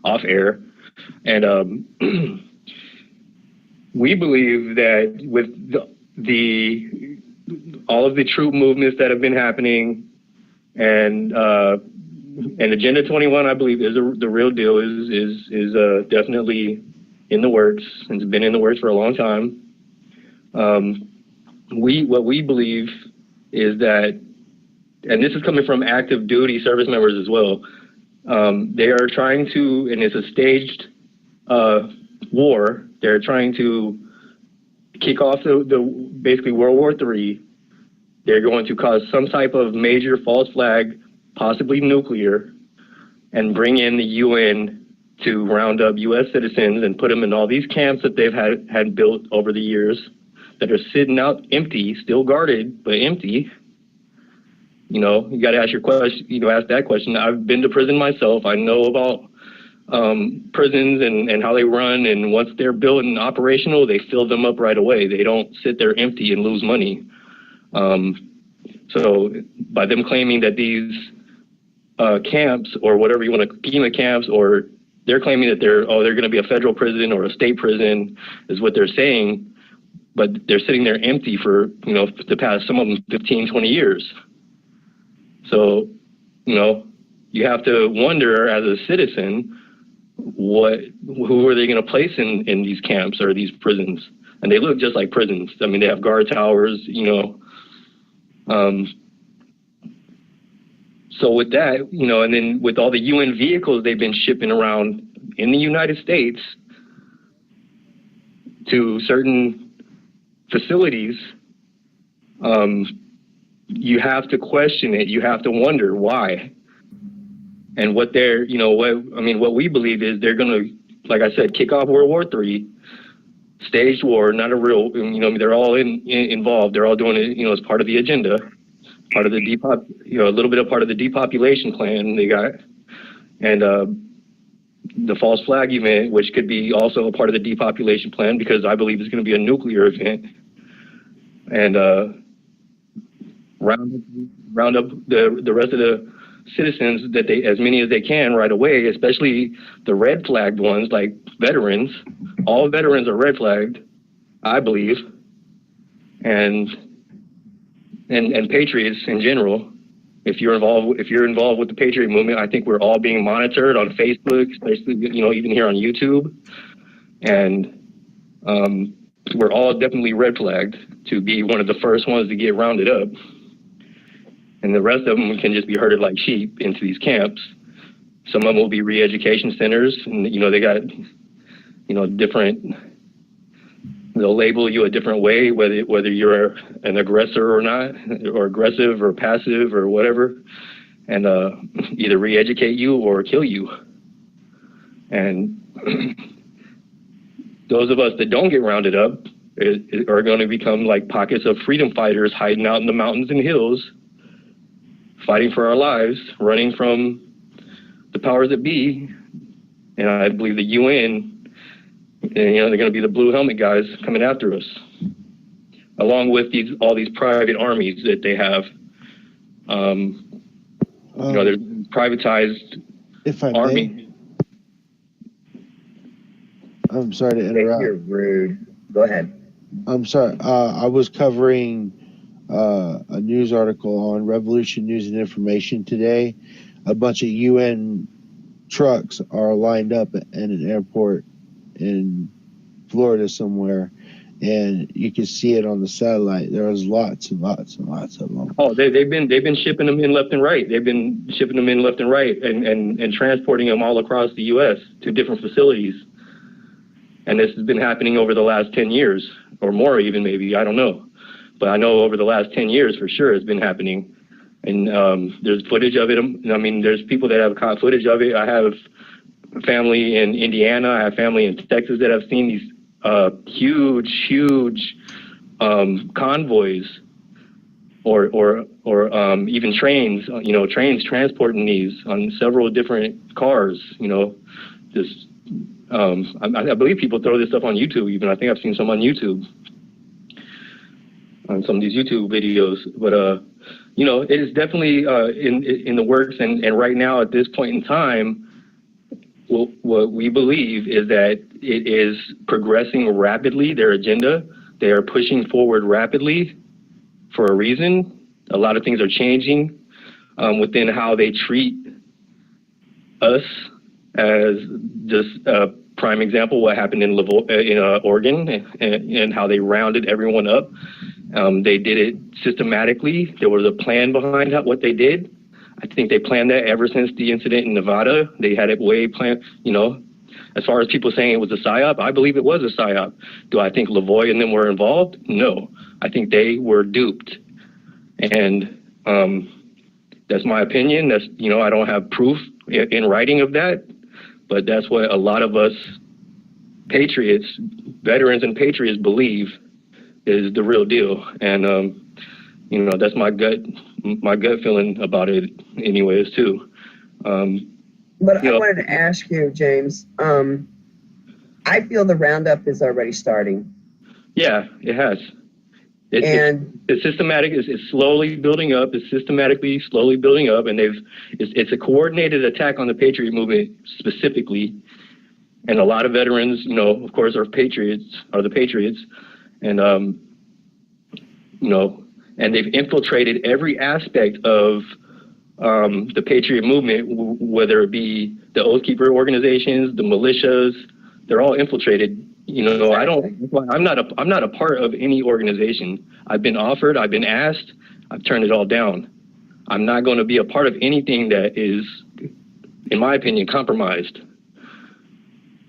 off air, and we believe that with all of the troop movements that have been happening, and Agenda 21, I believe, is the real deal. Is definitely in the works. It's been in the works for a long time. What we believe is that, and this is coming from active duty service members as well. They are trying to, and it's a staged war. They're trying to kick off the basically World War III. They're going to cause some type of major false flag, possibly nuclear, and bring in the UN to round up U.S. citizens and put them in all these camps that they've had built over the years that are sitting out empty, still guarded, but empty. You got to ask your question. Ask that question. I've been to prison myself. I know about prisons and how they run. And once they're built and operational, they fill them up right away. They don't sit there empty and lose money. So by them claiming that these camps, or whatever you want to FEMA camps, or they're claiming that they're going to be a federal prison or a state prison, is what they're saying. But they're sitting there empty for, the past, some of them 15, 20 years. So, you have to wonder as a citizen, who are they going to place in these camps or these prisons? And they look just like prisons. I mean, they have guard towers, So with that, and then with all the UN vehicles they've been shipping around in the United States to certain facilities, you have to question it. You have to wonder why. And what what we believe is they're going to, like I said, kick off World War III, staged war, not a real, they're all involved. They're all doing it, as part of the agenda. Part of the a little bit of part of the depopulation plan they got, and the false flag event, which could be also a part of the depopulation plan, because I believe it's going to be a nuclear event, and round up the rest of the citizens, that they, as many as they can right away, especially the red flagged ones like veterans. All veterans are red flagged, I believe, and patriots in general. If you're involved with the Patriot movement, I think we're all being monitored on Facebook, especially, you know, even here on YouTube, and we're all definitely red flagged to be one of the first ones to get rounded up, and the rest of them can just be herded like sheep into these camps. Some of them will be re-education centers, and you know, they got, you know, different. They'll label you a different way, whether you're an aggressor or not, or aggressive or passive or whatever, and either re-educate you or kill you. And those of us that don't get rounded up are going to become like pockets of freedom fighters hiding out in the mountains and hills, fighting for our lives, running from the powers that be. And I believe the UN, and, you know, they're going to be the blue helmet guys coming after us, along with all these private armies that they have. You know, there's privatized army. I'm sorry to interrupt. You're rude. Go ahead. I'm sorry. I was covering a news article on Revolution News and Information today. A bunch of UN trucks are lined up in an airport in Florida somewhere, and you can see it on the satellite. There was lots and lots and lots of them. Oh, they've been shipping them in left and right. They've been shipping them in left and right, and transporting them all across the U.S. to different facilities. And this has been happening over the last 10 years or more, even maybe, I don't know. But I know over the last 10 years for sure it's been happening. And there's footage of it. I mean, there's people that have caught footage of it. I have family in Indiana. I have family in Texas that have seen these huge convoys or even trains, you know, trains transporting these on several different cars, you know, just I believe people throw this stuff on YouTube even. I think I've seen some on YouTube, on some of these YouTube videos. But, you know, it is definitely in the works. And right now at this point in time, what we believe is that it is progressing rapidly, their agenda. They are pushing forward rapidly for a reason. A lot of things are changing within how they treat us. As just a prime example, what happened in Oregon, and how they rounded everyone up. They did it systematically. There was a plan behind what they did. I think they planned that ever since the incident in Nevada. They had it way planned, you know. As far as people saying it was a psyop, I believe it was a psyop. Do I think Lavoie and them were involved? No. I think they were duped. And that's my opinion. That's, you know, I don't have proof in writing of that, but that's what a lot of us patriots, veterans and patriots, believe is the real deal. And you know, that's my gut feeling about it anyways too. But I wanted to ask you, James, I feel the roundup is already starting. Yeah, it has. It's systematic. It's slowly building up. It's systematically slowly building up, and it's a coordinated attack on the Patriot movement specifically. And a lot of veterans, you know, of course, are the Patriots, and you know, and they've infiltrated every aspect of the Patriot movement, whether it be the Oath Keeper organizations, the militias. They're all infiltrated. You know, I'm not a part of any organization. I've been offered, I've been asked, I've turned it all down. I'm not going to be a part of anything that is, in my opinion, compromised.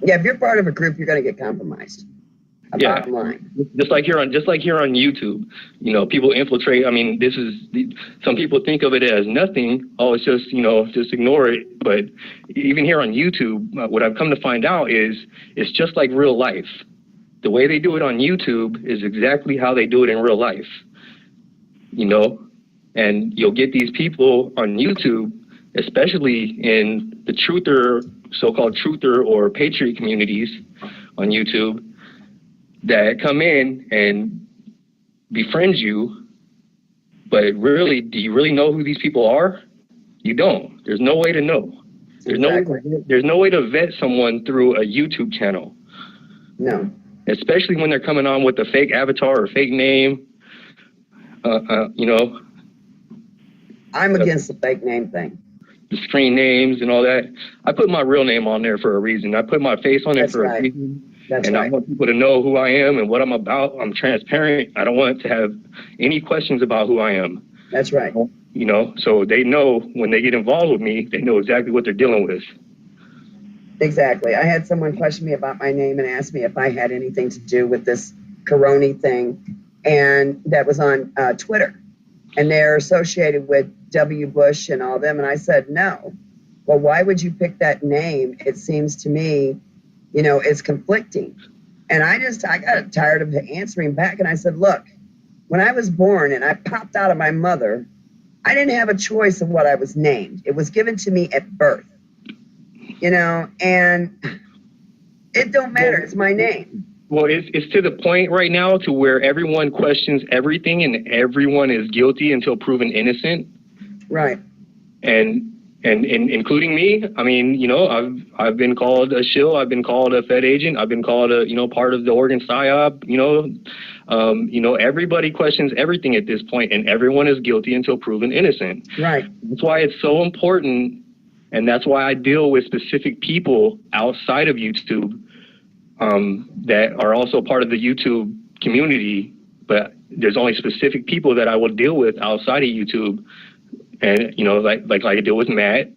Yeah, if you're part of a group, you're going to get compromised. Yeah, bottom line. Just like here on YouTube, you know, people infiltrate. I mean, some people think of it as nothing. Oh, it's just, you know, just ignore it. But even here on YouTube, what I've come to find out is it's just like real life. The way they do it on YouTube is exactly how they do it in real life. You know, and you'll get these people on YouTube especially in the so-called truther or patriot communities on YouTube, that come in and befriend you, but really, do you really know who these people are? You don't. There's no way to know. There's no way to vet someone through a YouTube channel. No. Especially when they're coming on with a fake avatar or fake name. You know. I'm against the fake name thing. The screen names and all that. I put my real name on there for a reason. I put my face on it for a reason. And I want people to know who I am and what I'm about. I'm transparent. I don't want to have any questions about who I am. That's right. You know, so they know when they get involved with me, they know exactly what they're dealing with. Exactly. I had someone question me about my name and ask me if I had anything to do with this Corona thing, and that was on Twitter. And they're associated with W. Bush and all them. And I said, no. Well, why would you pick that name? It seems to me, you know, it's conflicting. And I got tired of answering back. And I said, look, when I was born and I popped out of my mother, I didn't have a choice of what I was named. It was given to me at birth, you know, and it don't matter. It's my name. Well, it's to the point right now to where everyone questions everything and everyone is guilty until proven innocent. Right. And including me. I mean, you know, I've been called a shill. I've been called a Fed agent. I've been called a, you know, part of the Oregon PSYOP. You know, everybody questions everything at this point, and everyone is guilty until proven innocent. Right. That's why it's so important, and that's why I deal with specific people outside of YouTube that are also part of the YouTube community. But there's only specific people that I will deal with outside of YouTube. And, you know, like I deal with Matt,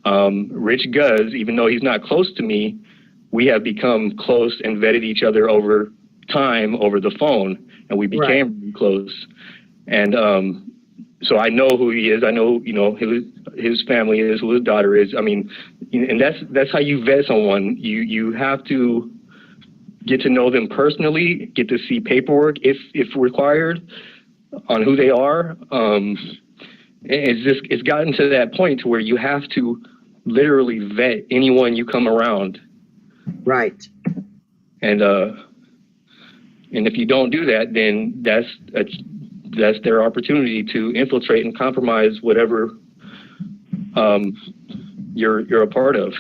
Rich Guz, even though he's not close to me, we have become close and vetted each other over time over the phone, and we became really close. And so I know who he is. I know, you know, his family is, who his daughter is. I mean, and that's how you vet someone. You have to get to know them personally, get to see paperwork if required on who they are. It's gotten to that point to where you have to literally vet anyone you come around. Right. And if you don't do that, then that's their opportunity to infiltrate and compromise whatever you're a part of.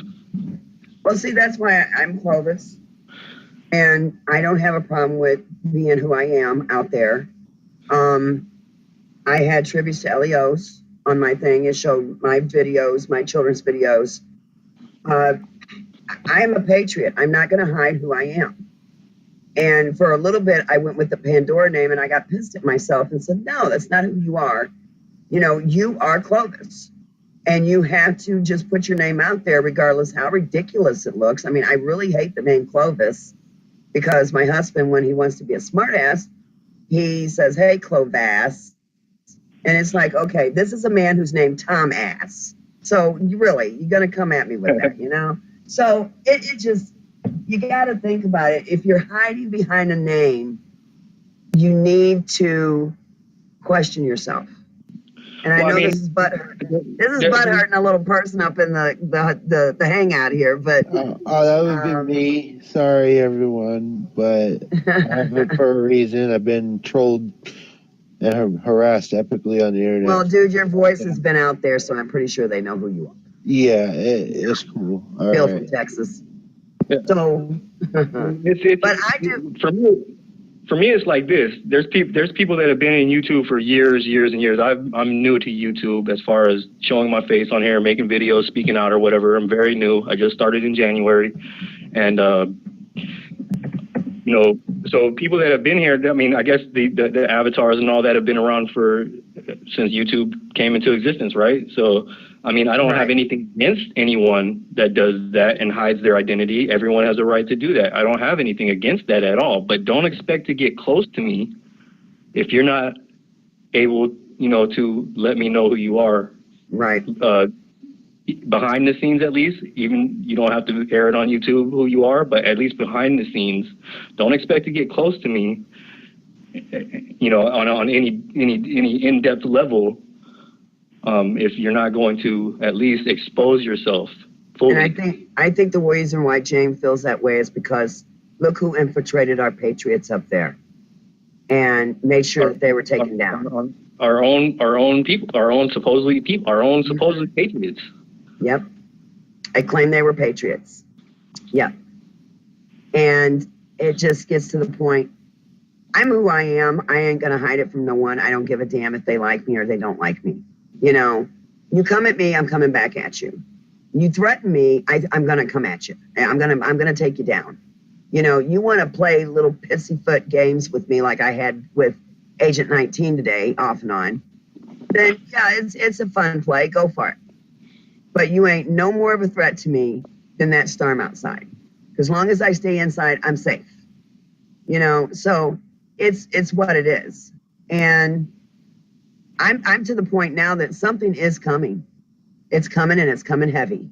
Well, see, that's why I'm Clovis, and I don't have a problem with being who I am out there. I had tributes to LEOs on my thing. It showed my videos, my children's videos. I am a patriot. I'm not going to hide who I am. And for a little bit, I went with the Pandora name, and I got pissed at myself and said, no, that's not who you are. You know, you are Clovis, and you have to just put your name out there regardless how ridiculous it looks. I mean, I really hate the name Clovis because my husband, when he wants to be a smartass, he says, hey, Clovis. And it's like, okay, this is a man who's named Tom Ass. So you're going to come at me with that, you know? So it just, you got to think about it. If you're hiding behind a name, you need to question yourself. And I know this is butthurt. This is butthurting a little person up in the hangout here, but that would be me. Sorry, everyone, but I have it for a reason. I've been trolled and harassed epically on the internet. Well, dude, your voice has been out there, so I'm pretty sure they know who you are. Yeah, it's cool. Bill from Texas. Yeah. So, but I do. For me, it's like this. There's people that have been in YouTube for years and years. I'm new to YouTube as far as showing my face on here, making videos, speaking out or whatever. I'm very new. I just started in January, and you know, so people that have been here, I mean, I guess the avatars and all that have been around since YouTube came into existence, right? So, I mean, I don't have anything against anyone that does that and hides their identity. Everyone has a right to do that. I don't have anything against that at all. But don't expect to get close to me if you're not able, you know, to let me know who you are. Right. Behind the scenes, at least. Even you don't have to air it on YouTube who you are, but at least behind the scenes, don't expect to get close to me, you know, on any in-depth level if you're not going to at least expose yourself fully. And I think the reason why James feels that way is because look who infiltrated our patriots up there and made sure that they were taken down. Our own people, our own supposedly patriots. Yep. I claim they were patriots. Yep. And it just gets to the point. I'm who I am. I ain't going to hide it from no one. I don't give a damn if they like me or they don't like me. You know, you come at me, I'm coming back at you. You threaten me, I'm going to come at you. I'm going to take you down. You know, you want to play little pussyfoot games with me like I had with Agent 19 today, off and on, then yeah, it's a fun play. Go for it. But you ain't no more of a threat to me than that storm outside. As long as I stay inside, I'm safe. You know, so it's what it is. And I'm to the point now that something is coming. It's coming, and it's coming heavy.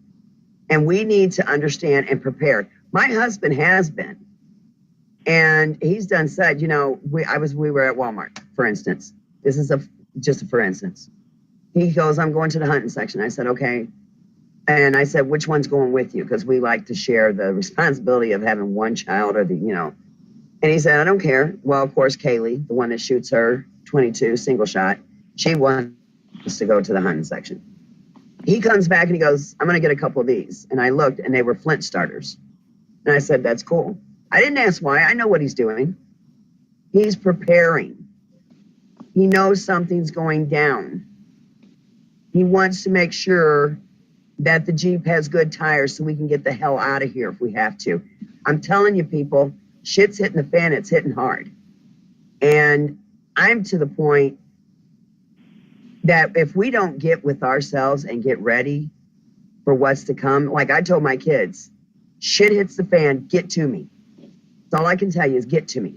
And we need to understand and prepare. My husband has been. And he's done said, you know, we were at Walmart, for instance. This is just a for instance. He goes, I'm going to the hunting section. I said, okay. And I said, which one's going with you? Because we like to share the responsibility of having one child or the, you know. And he said, I don't care. Well, of course, Kaylee, the one that shoots her 22 single shot, she wants to go to the hunting section. He comes back and he goes, I'm going to get a couple of these. And I looked and they were flint starters. And I said, that's cool. I didn't ask why. I know what he's doing. He's preparing. He knows something's going down. He wants to make sure that the Jeep has good tires so we can get the hell out of here if we have to. I'm telling you, people, shit's hitting the fan. It's hitting hard. And I'm to the point that if we don't get with ourselves and get ready for what's to come, like I told my kids, shit hits the fan, get to me. That's all I can tell you is get to me.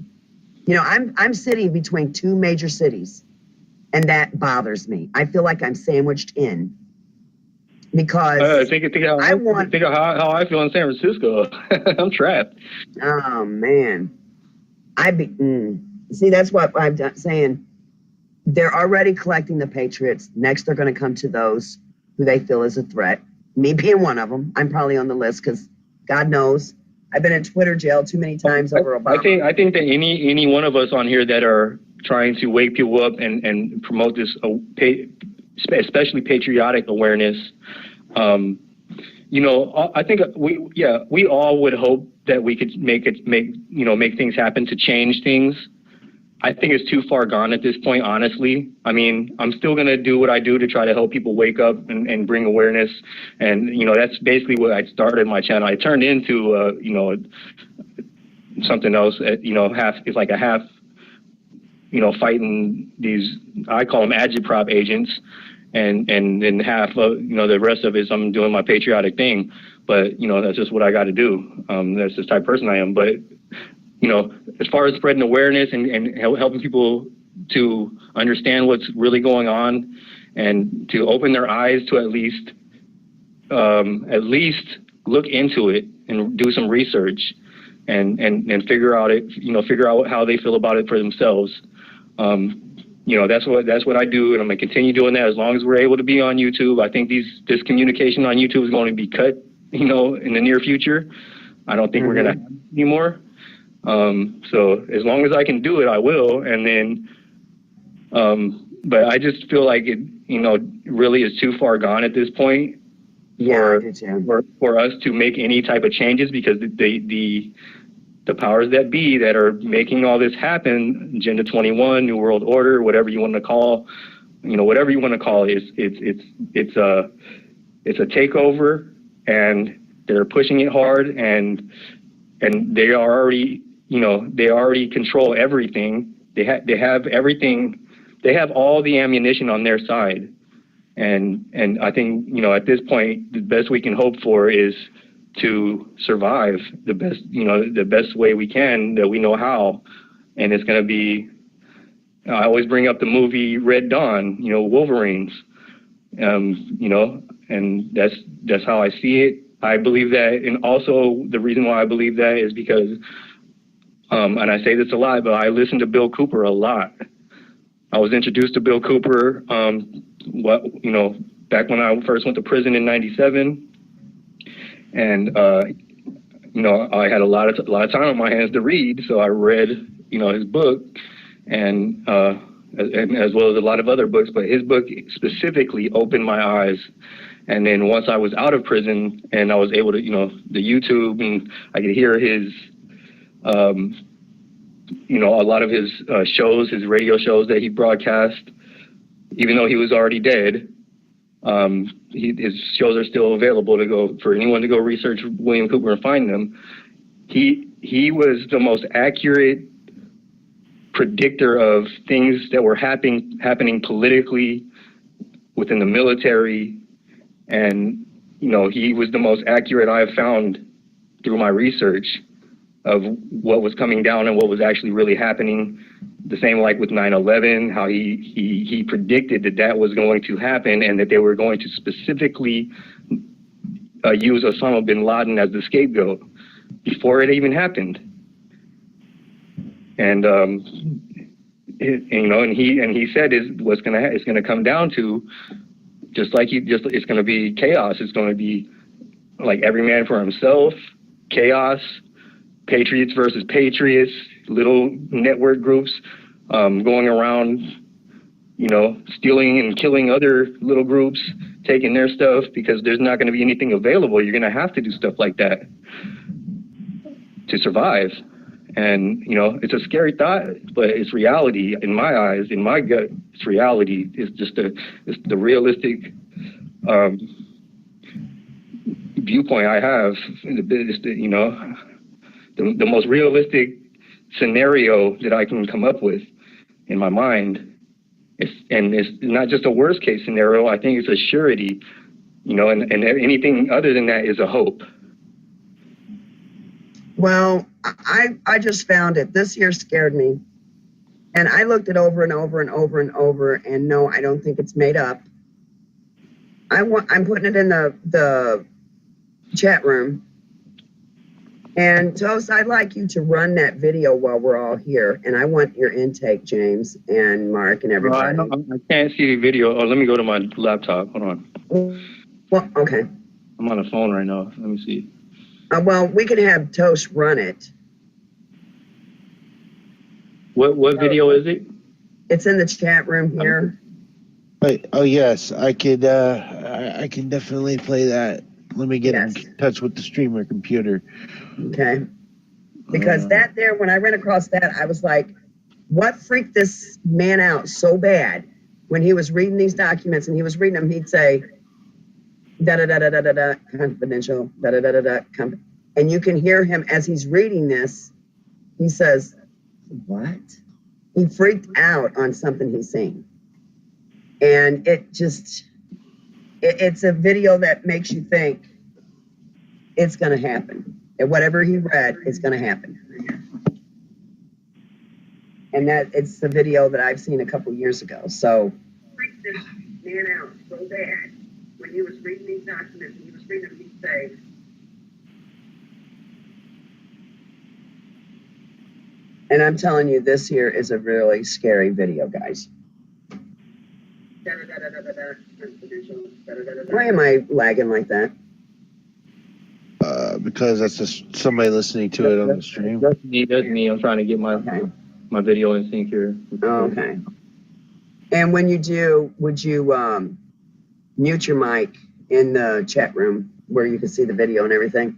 You know, I'm sitting between two major cities, and that bothers me. I feel like I'm sandwiched in because think of how I feel in San Francisco. I'm trapped. Oh man, see, that's what I'm saying. They're already collecting the patriots. Next, they're going to come to those who they feel is a threat. Me being one of them. I'm probably on the list because God knows I've been in Twitter jail too many times over Obama. I think that any one of us on here that are trying to wake people up and promote this, especially patriotic awareness, you know, I think we all would hope that we could make things happen to change things. I think it's too far gone at this point, honestly. I mean, I'm still going to do what I do to try to help people wake up and bring awareness. And, you know, that's basically what I started my channel. I turned into, you know, something else, you know, it's like a half, you know, fighting these, I call them agitprop agents. And then half of, you know, the rest of it is I'm doing my patriotic thing. But, you know, that's just what I got to do. That's the type of person I am. But, you know, as far as spreading awareness and helping people to understand what's really going on and to open their eyes to at least look into it and do some research and figure out how they feel about it for themselves. You know, that's what I do, and I'm gonna continue doing that as long as we're able to be on YouTube. I think this communication on YouTube is going to be cut, you know, in the near future. I don't think we're gonna have it anymore. So as long as I can do it, I will. And then, but I just feel like it, you know, really is too far gone at this point for us to make any type of changes, because the powers that be that are making all this happen, Agenda 21, New World Order, whatever you want to call, you know, whatever you want to call it, it's a takeover, and they're pushing it hard, and they are already, you know, they already control everything. They have everything. They have all the ammunition on their side. And I think, you know, at this point, the best we can hope for is to survive the best way we can, that we know how. And it's going to be, I always bring up the movie Red Dawn, you know, Wolverines, you know, and that's how I see it. I believe that. And also the reason why I believe that is because, and I say this a lot, but I listen to Bill Cooper a lot. I was introduced to Bill Cooper back when I first went to prison in '97, and I had a lot of time on my hands to read, so I read his book, and as well as a lot of other books, but his book specifically opened my eyes. And then once I was out of prison and I was able to, the YouTube, and I could hear his, a lot of his shows, his radio shows that he broadcast, even though he was already dead. His shows are still available for anyone to go research William Cooper and find them. He was the most accurate predictor of things that were happening politically within the military, and he was the most accurate I have found through my research of what was coming down and what was actually really happening. The same like with 9/11, how he predicted that was going to happen, and that they were going to specifically use Osama bin Laden as the scapegoat before it even happened. And he said it's gonna come down to it's going to be chaos. It's going to be like every man for himself, chaos, patriots versus patriots, little network groups going around, stealing and killing other little groups, taking their stuff, because there's not going to be anything available. You're going to have to do stuff like that to survive. And, it's a scary thought, but it's reality in my eyes, in my gut. It's reality. It's just it's the realistic viewpoint I have. It's the most realistic scenario that I can come up with in my mind. It's not just a worst case scenario. I think it's a surety, and anything other than that is a hope. Well, I just found it. This year scared me. And I looked it over and over and over and over, and no, I don't think it's made up. I'm putting it in the chat room. And Toast, I'd like you to run that video while we're all here. And I want your intake, James and Mark and everybody. I can't see the video. Oh, let me go to my laptop. Hold on. Well, okay. I'm on the phone right now. Let me see. Well, we can have Toast run it. What video is it? It's in the chat room here. Oh yes, I could. I can definitely play that. Let me get in touch with the streamer computer. Okay. Because that there, when I ran across that, I was like, what freaked this man out so bad? When he was reading these documents and he was reading them, he'd say, da da da da da da da, confidential, da da da da da, and you can hear him as he's reading this. He says, what? He freaked out on something he's seen. And it's a video that makes you think it's going to happen. And whatever he read, it's going to happen. And that it's the video that I've seen a couple years ago. So, freaked this man out so bad when he was reading these documents and he was reading them, he'd say, and I'm telling you, this here is a really scary video, guys. Why am I lagging like that? Because that's just somebody listening to it on the stream. That's me. I'm trying to get my video in sync here. Okay. And when you do, would you mute your mic in the chat room where you can see the video and everything?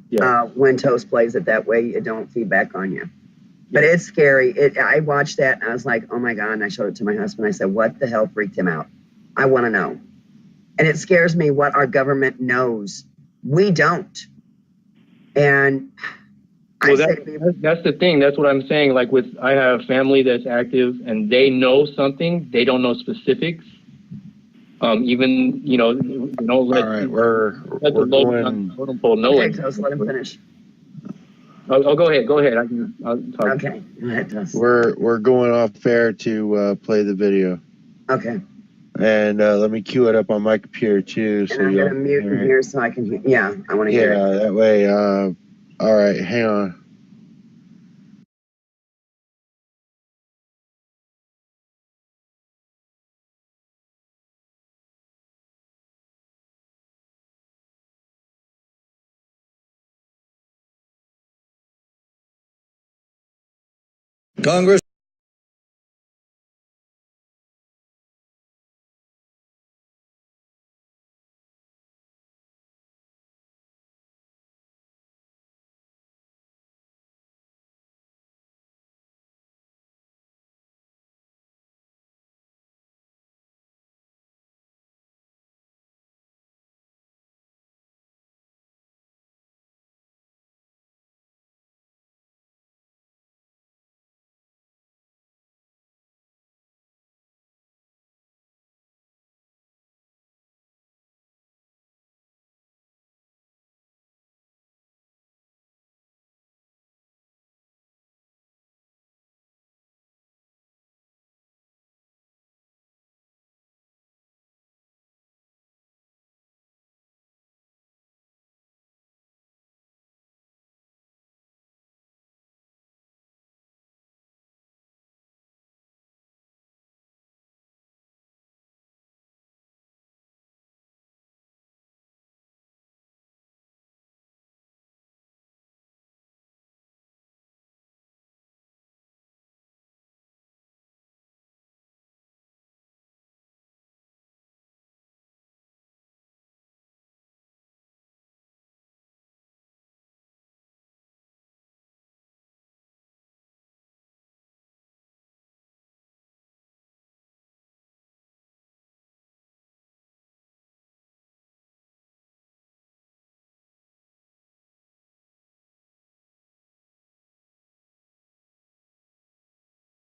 Yeah. When Toast plays it, that way it don't feedback on you. But it's scary. I watched that and I was like, oh my God. And I showed it to my husband. I said, what the hell freaked him out? I want to know. And it scares me what our government knows. We don't. And well, that's the thing. That's what I'm saying. Like I have family that's active and they know something. They don't know specifics. Even, don't let, all right, we're going. Okay, Toast, let him finish. Oh, go ahead. I'll talk. Okay. Go ahead, Toast. We're going off air to play the video. Okay. And let me cue it up on my computer too. So I'm gonna mute in here so I can hear. Yeah, I want to hear it. Yeah, that way. All right, hang on. Congress.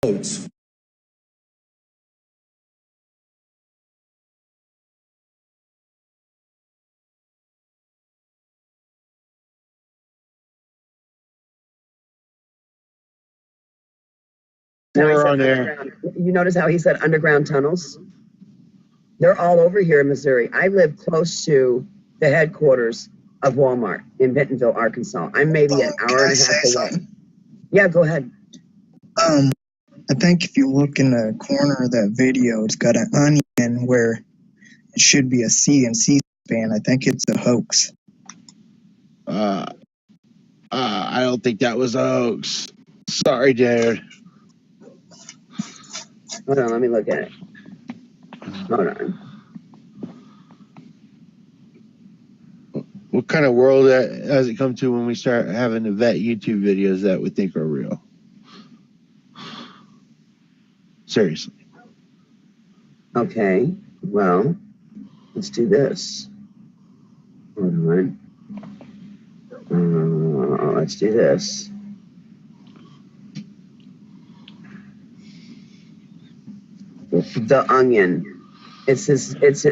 Votes. We're on there. You notice how he said underground tunnels? They're all over here in Missouri. I live close to the headquarters of Walmart in Bentonville, Arkansas. I'm maybe an hour and a half away. Yeah, go ahead. I think if you look in the corner of that video, it's got an onion where it should be a C and C-SPAN. I think it's a hoax. I don't think that was a hoax. Sorry, dude. Hold on, let me look at it. Hold on. What kind of world has it come to when we start having to vet YouTube videos that we think are real? Seriously. Okay, well, let's do this. Hold on. Let's do this. The Onion.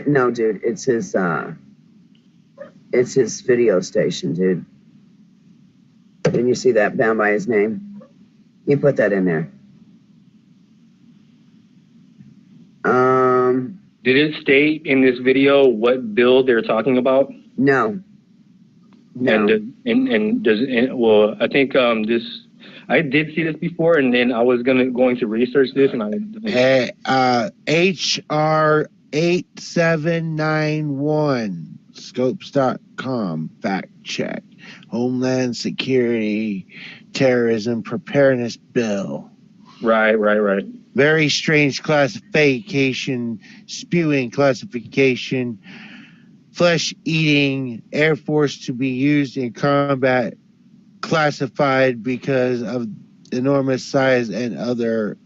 No, dude, it's his video station, dude. Didn't you see that down by his name? You put that in there. Did it state in this video what bill they're talking about? No. No. Well, I think I did see this before, and then I was going to research this, and HR 8791 scopes.com fact check Homeland Security Terrorism Preparedness Bill. Right. Very strange classification, spewing classification, flesh-eating Air Force to be used in combat, classified because of enormous size and other.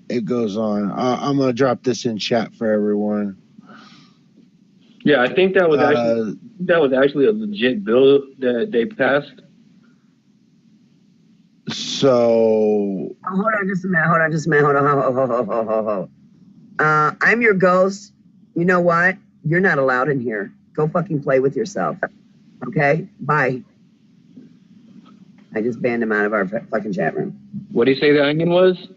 It goes on. I'm gonna drop this in chat for everyone. Yeah, I think that was actually a legit bill that they passed. So Hold on just a minute. I'm your ghost. You know what? You're not allowed in here. Go fucking play with yourself. Okay? Bye. I just banned him out of our fucking chat room. What did he say the Onion was?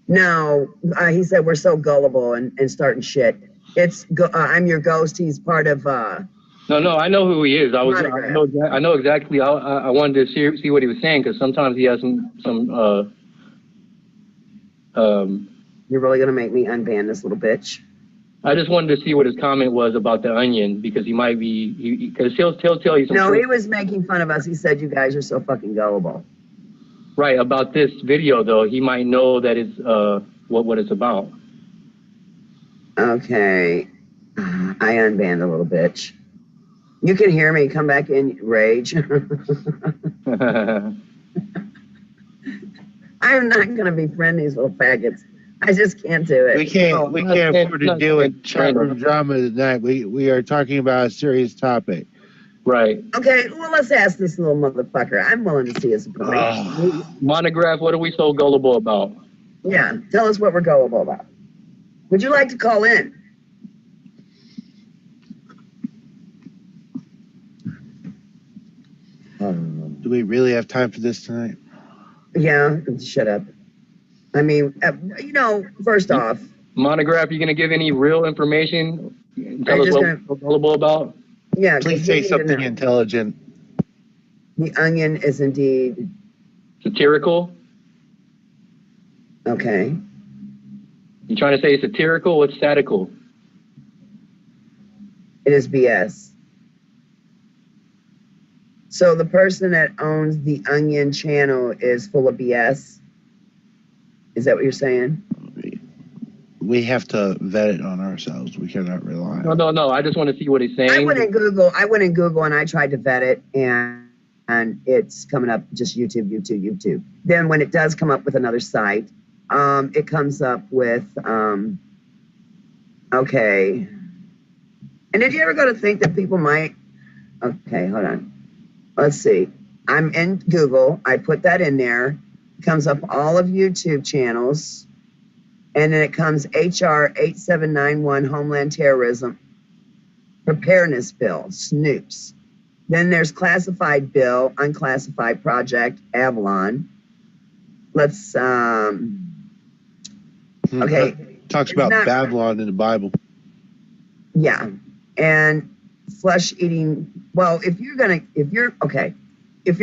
No, he said we're so gullible and starting shit. I'm your ghost. He's part of. No, I know who he is. I know exactly. I wanted to see what he was saying, because sometimes he has some. You're really gonna make me unban this little bitch? I just wanted to see what his comment was about the Onion, because he might be, because he'll tell you some. No, he was making fun of us. He said you guys are so fucking gullible. Right, about this video though, he might know that it's what it's about. Okay. I unbanned a little bitch. You can hear me. Come back in, rage. I'm not going to befriend these little faggots. I just can't do it. We can't afford to deal with chat room drama tonight. We are talking about a serious topic. Right. Okay, well, let's ask this little motherfucker. I'm willing to see his information. Monograph, what are we so gullible about? Yeah, tell us what we're gullible about. Would you like to call in? Do we really have time for this tonight? Yeah, shut up. I mean, first off. Monograph, you going to give any real information? Tell us what we're so gullible about? Yeah. Please say something intelligent. The Onion is indeed... satirical? Okay. You trying to say satirical? What's statical? It is BS. So the person that owns the Onion channel is full of BS? Is that what you're saying? We have to vet it on ourselves. We cannot rely on it. No. I just want to see what he's saying. I went in Google and I tried to vet it, and it's coming up just YouTube. Then when it does come up with another site, it comes up with, okay. And did you ever go to think that people might, okay, hold on. Let's see. I'm in Google. I put that in there. It comes up all of YouTube channels. And then it comes HR 8791 Homeland Terrorism Preparedness Bill, Snoops. Then there's Classified Bill, Unclassified Project, Avalon. Let's, okay. Talks about Babylon in the Bible. Yeah. And flesh eating, well, if your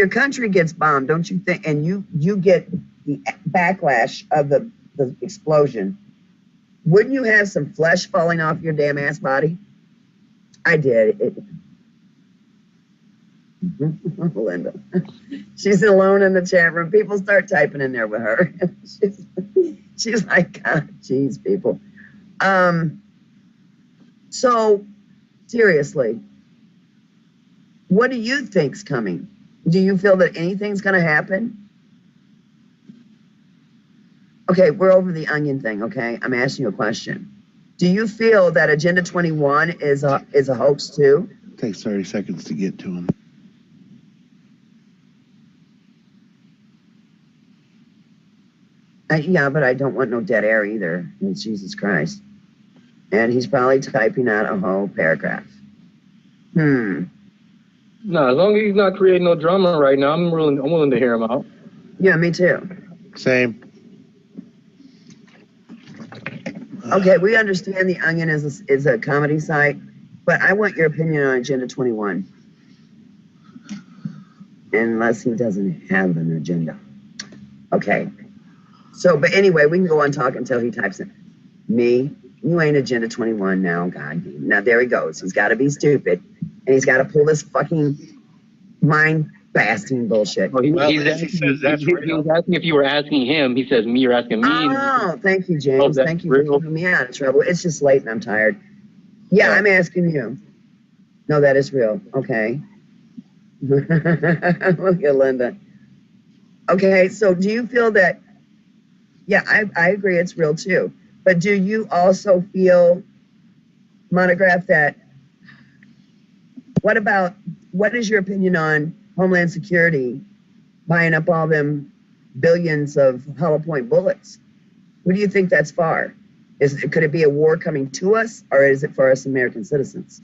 country gets bombed, don't you think, and you get the backlash of the explosion, wouldn't you have some flesh falling off your damn ass body? I did. Linda. She's alone in the chat room. People start typing in there with her. she's like, God, geez, people. So, seriously, what do you think's coming? Do you feel that anything's going to happen? Okay, we're over the Onion thing, okay? I'm asking you a question. Do you feel that Agenda 21 is a hoax too? It takes 30 seconds to get to him. Yeah, but I don't want no dead air either. Jesus Christ. And he's probably typing out a whole paragraph. No, as long as he's not creating no drama right now, I'm willing to hear him out. Yeah, me too. Same. Okay, we understand the Onion is a comedy site, but I want your opinion on Agenda 21. Unless he doesn't have an agenda. Okay. So, but anyway, we can go on talking until he types in. Me, you ain't Agenda 21 now, God. Now there he goes. He's got to be stupid, and he's got to pull this fucking mind-basting bullshit. Well, he was asking if you were asking him. He says, me, you're asking me. Oh, thank you, James. Thank you for keeping me out of trouble. It's just late and I'm tired. Yeah, I'm asking you. No, that is real. Okay. Look at Linda. Okay, so do you feel that, yeah, I agree it's real too. But do you also feel, Monograph, that, what is your opinion on Homeland Security buying up all them billions of hollow point bullets? Who do you think that's for? Could it be a war coming to us, or is it for us American citizens?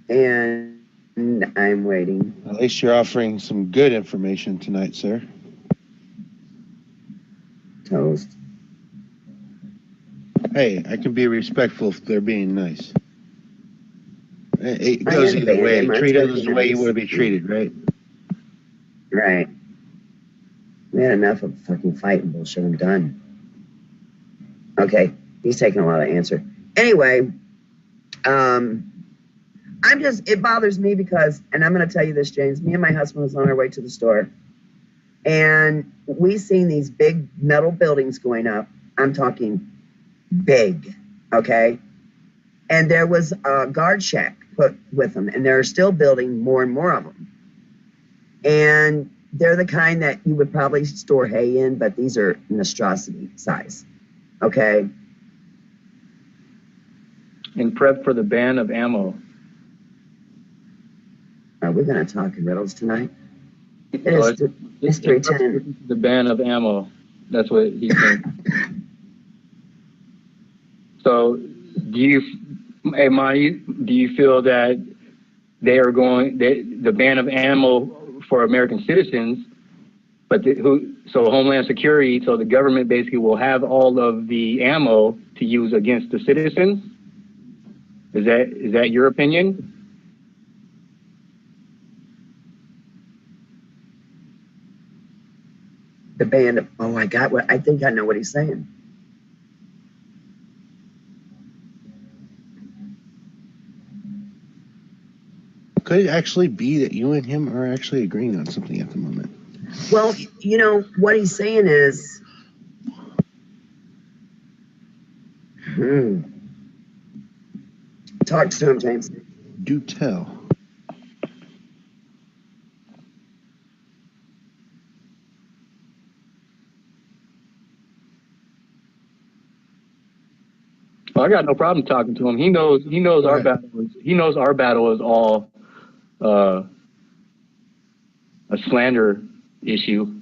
And I'm waiting. At least you're offering some good information tonight, sir. Toast. Hey, I can be respectful if they're being nice. It goes either way. Treat others the way you want to be treated, right? Right. We had enough of fucking fighting bullshit. I'm done. Okay, he's taking a lot of answer. Anyway, it bothers me because, and I'm going to tell you this, James, me and my husband was on our way to the store and we seen these big metal buildings going up. I'm talking big, okay? And there was a guard shack put with them, and they're still building more and more of them. And they're the kind that you would probably store hay in, but these are monstrosity size, okay? And prep for the ban of ammo. Are we going to talk in riddles tonight? It's 3:10. the ban of ammo. That's what he's saying. So, hey, Monty, do you feel that they are the ban of ammo for American citizens, but so Homeland Security, so the government basically will have all of the ammo to use against the citizens? Is that your opinion? The ban of, I think I know what he's saying. Could it actually be that you and him are actually agreeing on something at the moment? Well, you know, what he's saying is, talk to him, James. Do tell. Well, I got no problem talking to him. He knows our battle. He knows our battle is all a slander issue.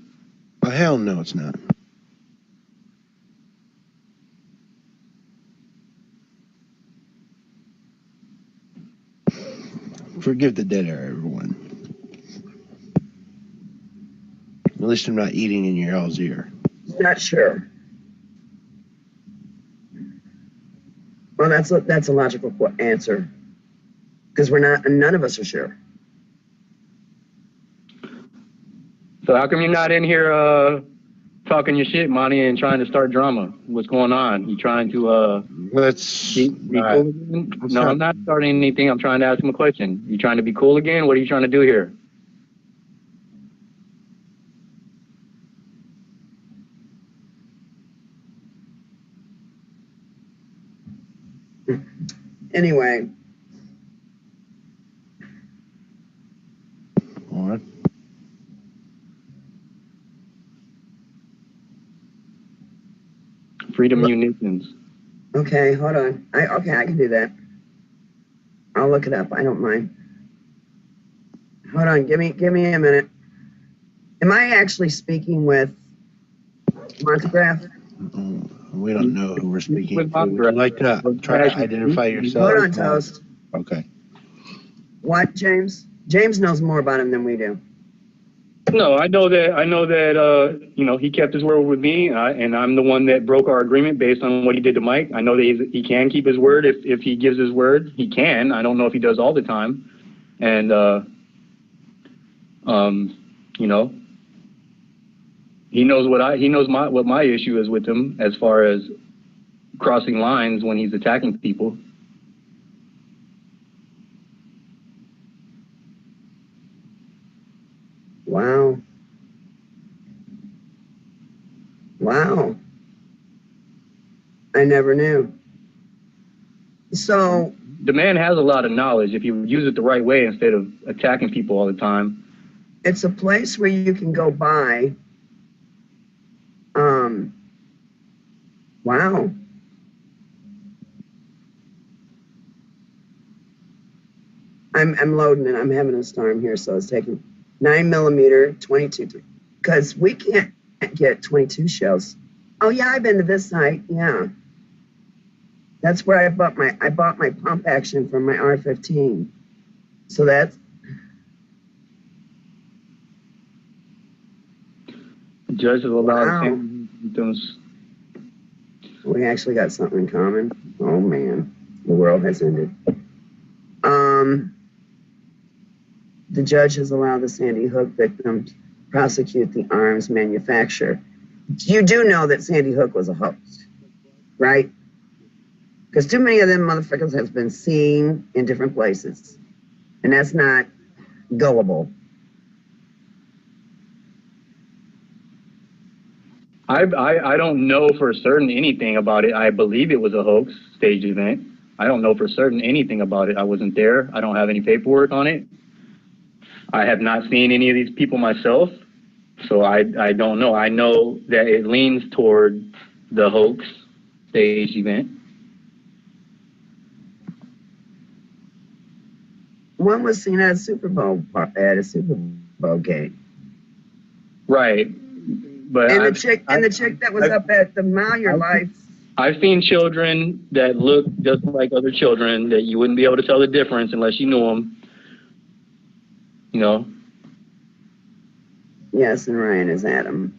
Oh, hell no, it's not. Forgive the dead air, everyone. At least I'm not eating in your all's ear. Not sure. Well, that's a logical answer, because none of us are sure. So how come you're not in here talking your shit, Monty, and trying to start drama? What's going on? You trying to let's be cool again? No, I'm not starting anything. I'm trying to ask him a question. You trying to be cool again? What are you trying to do here? Anyway. What? Freedom Munitions. Okay, hold on. I can do that. I'll look it up. I don't mind. Hold on. Give me a minute. Am I actually speaking with Montegraph? We don't know who we're speaking to. Would you like to try to identify yourself? Hold on, Toast. Okay. What, James? James knows more about him than we do. No, I know that you know, he kept his word with me, and I'm the one that broke our agreement based on what he did to Mike. I know that he can keep his word if he gives his word. He can. I don't know if he does all the time, and you know, he knows what my issue is with him as far as crossing lines when he's attacking people. Wow. Wow. I never knew. So the man has a lot of knowledge if you use it the right way instead of attacking people all the time. It's a place where you can go by. Wow. I'm loading it. I'm having a storm here, so it's taking 9mm 22, because we can't get 22 shells. Oh yeah, I've been to this site. Yeah, that's where I bought my pump action from my R15. So that's the judge has allowed wow. symptoms. We actually got something in common. Oh man, the world has ended. The judge has allowed the Sandy Hook victims prosecute the arms manufacturer. You do know that Sandy Hook was a hoax, right? Because too many of them motherfuckers has been seen in different places. And that's not gullible. I don't know for certain anything about it. I believe it was a hoax stage event. I don't know for certain anything about it. I wasn't there. I don't have any paperwork on it. I have not seen any of these people myself, so I don't know. I know that it leans toward the hoax stage event. One was seen at a Super Bowl game. Right. But And the chick that was up at the Mile Your Life. I've seen children that look just like other children that you wouldn't be able to tell the difference unless you knew them. You know. Yes, and Ryan is Adam.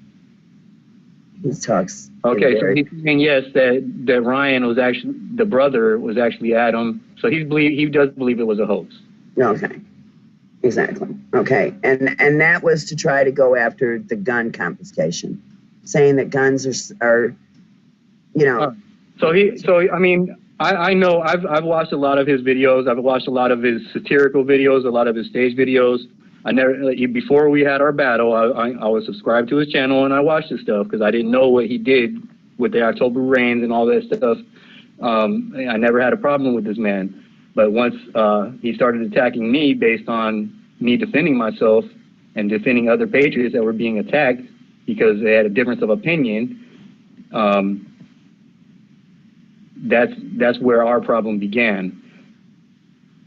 He talks. Okay, so he's saying yes that Ryan was actually the brother was actually Adam. So he does believe it was a hoax. Okay. Exactly. Okay. And that was to try to go after the gun confiscation, saying that guns are you know. I know I've watched a lot of his videos. I've watched a lot of his satirical videos, a lot of his stage videos. Before we had our battle, I was subscribed to his channel and I watched his stuff because I didn't know what he did with the October rains and all that stuff. I never had a problem with this man. But once he started attacking me based on me defending myself and defending other patriots that were being attacked because they had a difference of opinion, that's where our problem began.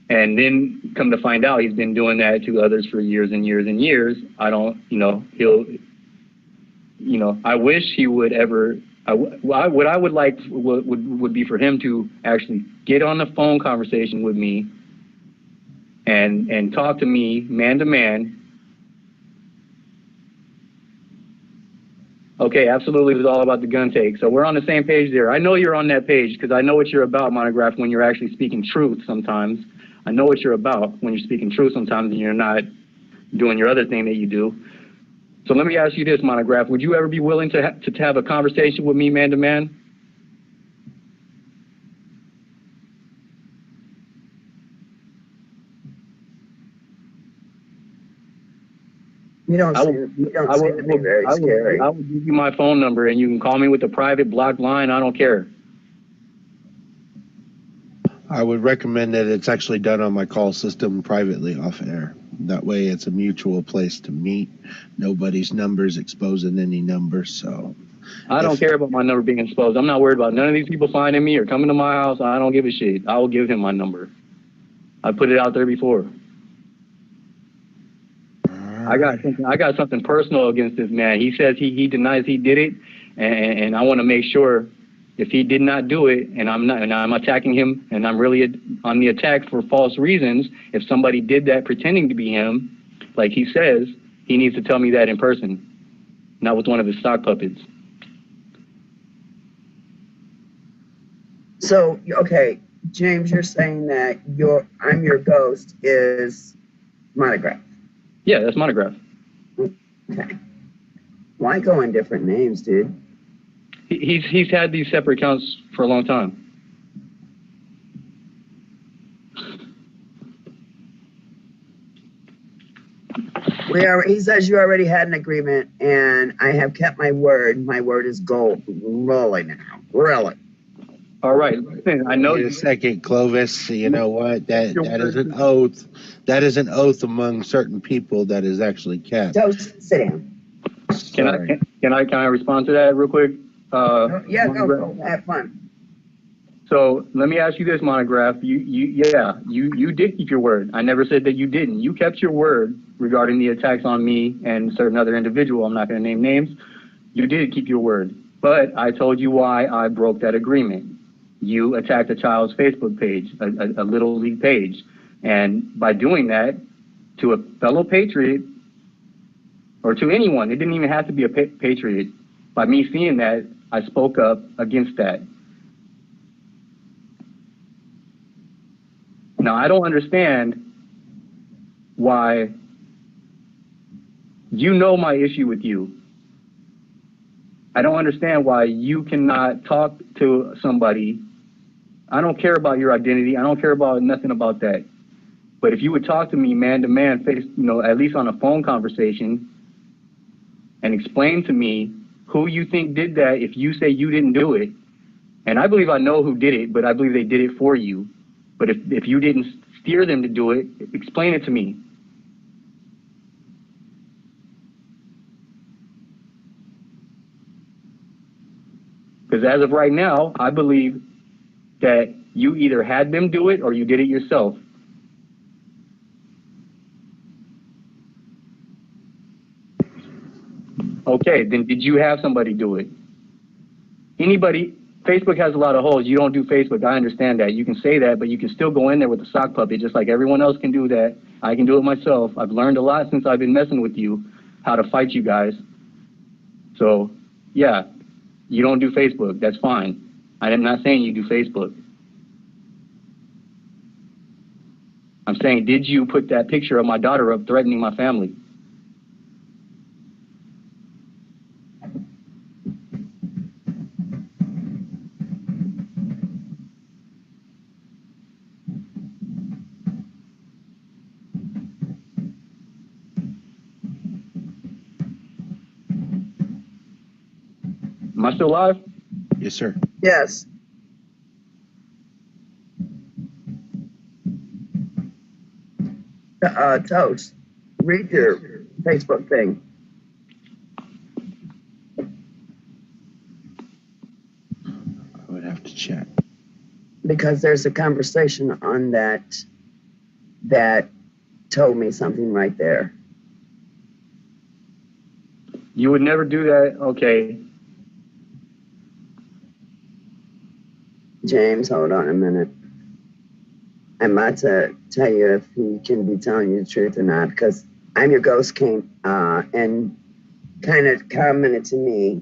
And then come to find out, he's been doing that to others for years and years and years. I wish he would ever. What I would like would be for him to actually get on the phone conversation with me and talk to me man to man. Okay, absolutely, it was all about the gun take. So we're on the same page there. I know you're on that page because I know what you're about, Monograph, when you're actually speaking truth sometimes. I know what you're about when you're speaking truth sometimes and you're not doing your other thing that you do. So let me ask you this, Monograph. Would you ever be willing to have a conversation with me man to man? You don't seem to be very scary. I will give you my phone number and you can call me with a private blocked line. I don't care. I would recommend that it's actually done on my call system privately off air. That way it's a mutual place to meet. Nobody's numbers exposing any numbers. So I don't care about my number being exposed. I'm not worried about none of these people finding me or coming to my house. I don't give a shit. I will give him my number. I put it out there before. I got something personal against this man. He says he denies he did it, and I want to make sure if he did not do it, and I'm attacking him, and I'm really on the attack for false reasons. If somebody did that pretending to be him, like he says, he needs to tell me that in person, not with one of his sock puppets. So okay, James, you're saying that I'm your ghost is Monograph. Yeah, that's Monograph. Okay. Why go in different names, dude? He's had these separate accounts for a long time. He says you already had an agreement, and I have kept my word. My word is gold. Really now. Really. All right. Listen, I know. Wait a second, Clovis. You know what? That is an oath. That is an oath among certain people that is actually kept. Just sit down. Can I respond to that real quick? Yeah, go. Have fun. So let me ask you this, Monograph. You did keep your word. I never said that you didn't. You kept your word regarding the attacks on me and certain other individual. I'm not going to name names. You did keep your word, but I told you why I broke that agreement. You attacked a child's Facebook page, a Little League page, and by doing that to a fellow patriot or to anyone, it didn't even have to be a patriot. By me seeing that, I spoke up against that. Now, I don't understand why you know my issue with you. I don't understand why you cannot talk to somebody. I don't care about your identity. I don't care about nothing about that. But if you would talk to me man to man, face, at least on a phone conversation, and explain to me who you think did that if you say you didn't do it. And I believe I know who did it, but I believe they did it for you. But if you didn't steer them to do it, explain it to me. Because as of right now, I believe that you either had them do it or you did it yourself. Okay, then did you have somebody do it? Facebook has a lot of holes. You don't do Facebook. I understand that. You can say that, but you can still go in there with a sock puppet just like everyone else can do that. I can do it myself. I've learned a lot since I've been messing with you, how to fight you guys. So, yeah, you don't do Facebook. That's fine. I am not saying you do Facebook. I'm saying, did you put that picture of my daughter up threatening my family? Am I still live? Yes, sir. Yes. Toast, read your Facebook thing. I would have to check. Because there's a conversation on that told me something right there. You would never do that? Okay. James, hold on a minute. I'm about to tell you if he can be telling you the truth or not, because I'm Your Ghost came and kind of commented to me.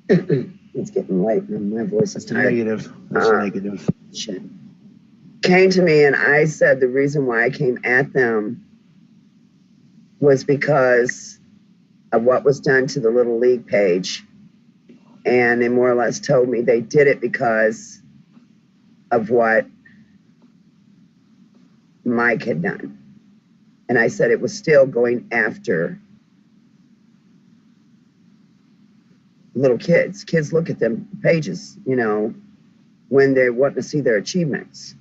It's getting late and my voice is tired. Negative. That's negative. Shit. Came to me and I said the reason why I came at them was because of what was done to the Little League page. And they more or less told me they did it because of what Mike had done. And I said it was still going after little kids. Kids look at them pages, when they want to see their achievements.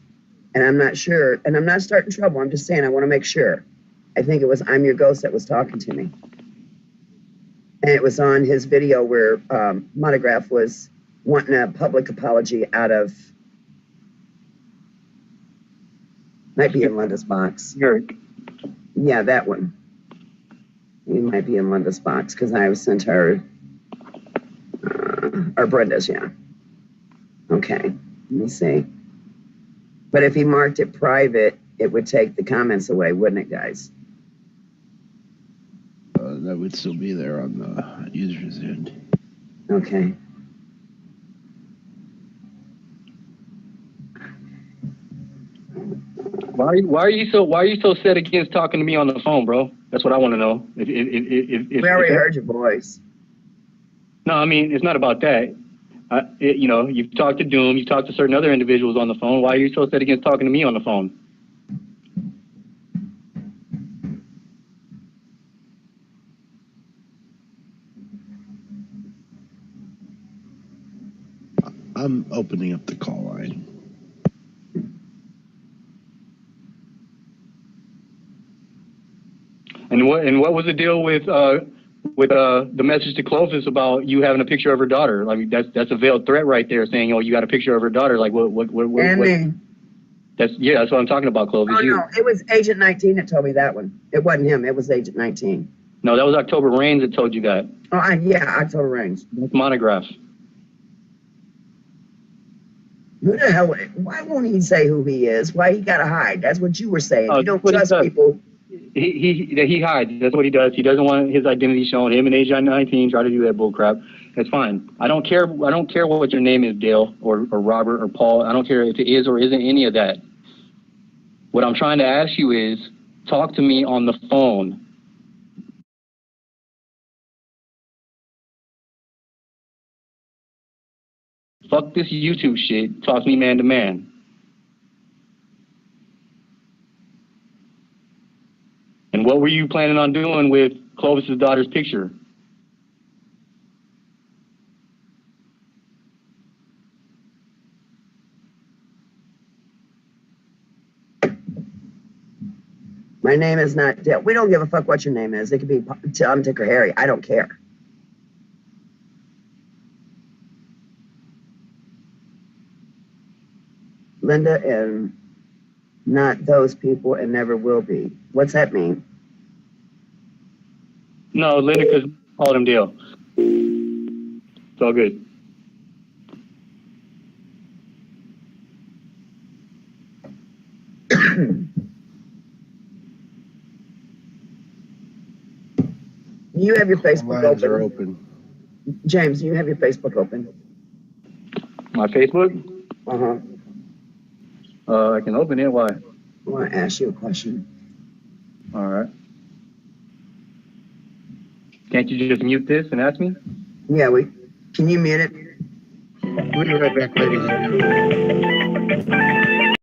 And I'm not sure, and I'm not starting trouble. I'm just saying I want to make sure. I think it was I'm Your Ghost that was talking to me. And it was on his video where Monograph was wanting a public apology out of, might be in Linda's box. Yeah, that one. It might be in Linda's box because I sent her, or Brenda's, yeah. Okay, let me see. But if he marked it private, it would take the comments away, wouldn't it, guys? That would still be there on the user's end. Okay. Why are you so set against talking to me on the phone, bro? That's what I want to know. We already heard your voice. No, I mean, it's not about that. You've talked to Doom, you've talked to certain other individuals on the phone. Why are you so set against talking to me on the phone? I'm opening up the call line. And what was the deal with the message to Clovis about you having a picture of her daughter? I mean, that's a veiled threat right there, saying, "Oh, you got a picture of her daughter." Like what? And me. That's what I'm talking about, Clovis. Oh, no, it was Agent 19 that told me that one. It wasn't him. It was Agent 19. No, that was October Reigns that told you that. Oh, yeah, October Reigns. That's Monograph. Who the hell? Why won't he say who he is? Why he gotta hide? That's what you were saying. You don't trust people. He hides. That's what he does. He doesn't want his identity shown. Him and Agent 19 try to do that bull crap. That's fine. I don't care what your name is, Dale or Robert or Paul. I don't care if it is or isn't any of that. What I'm trying to ask you is, talk to me on the phone. Fuck this YouTube shit. Talk to me man to man. And what were you planning on doing with Clovis's daughter's picture? My name is not Dale. We don't give a fuck what your name is. It could be Tom, Dick, or Harry. I don't care. Linda and not those people and never will be. What's that mean? No, Linda could call him Dale. It's all good. You have your Facebook Lines open. are open. James, you have your Facebook open. My Facebook? Uh-huh. I can open it. Why? I want to ask you a question. All right. Can't you just mute this and ask me? Yeah, can you mute it? We'll be right back, ladies and gentlemen.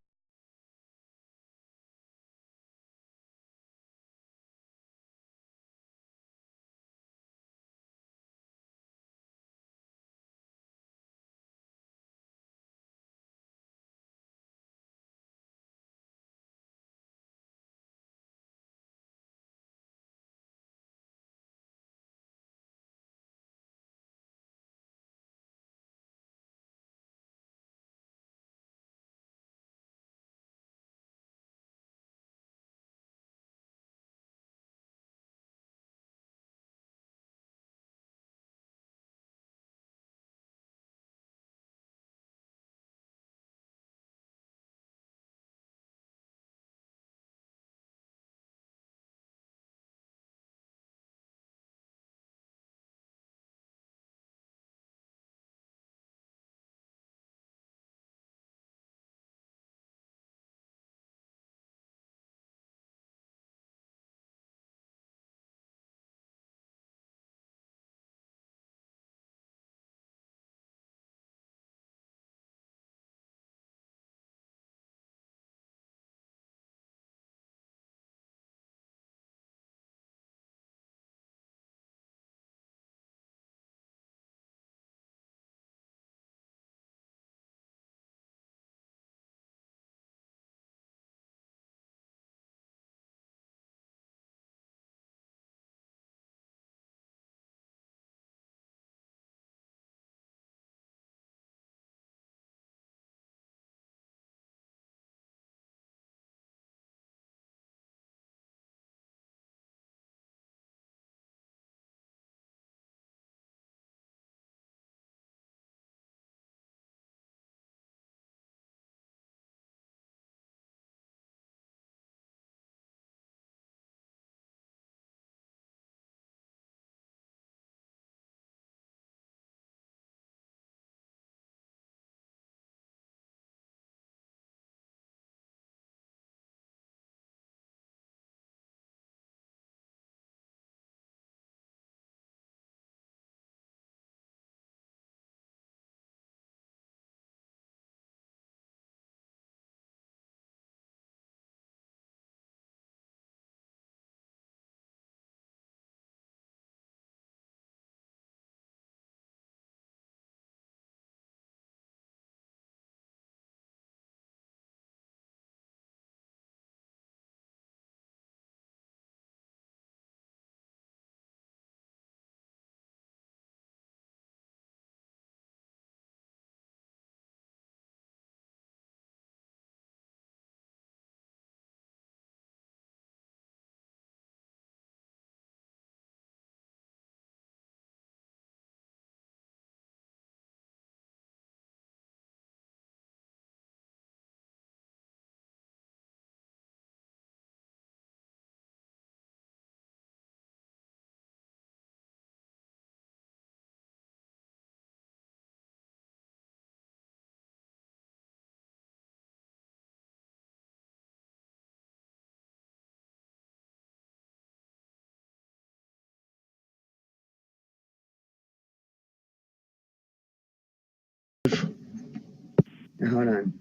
Hold on.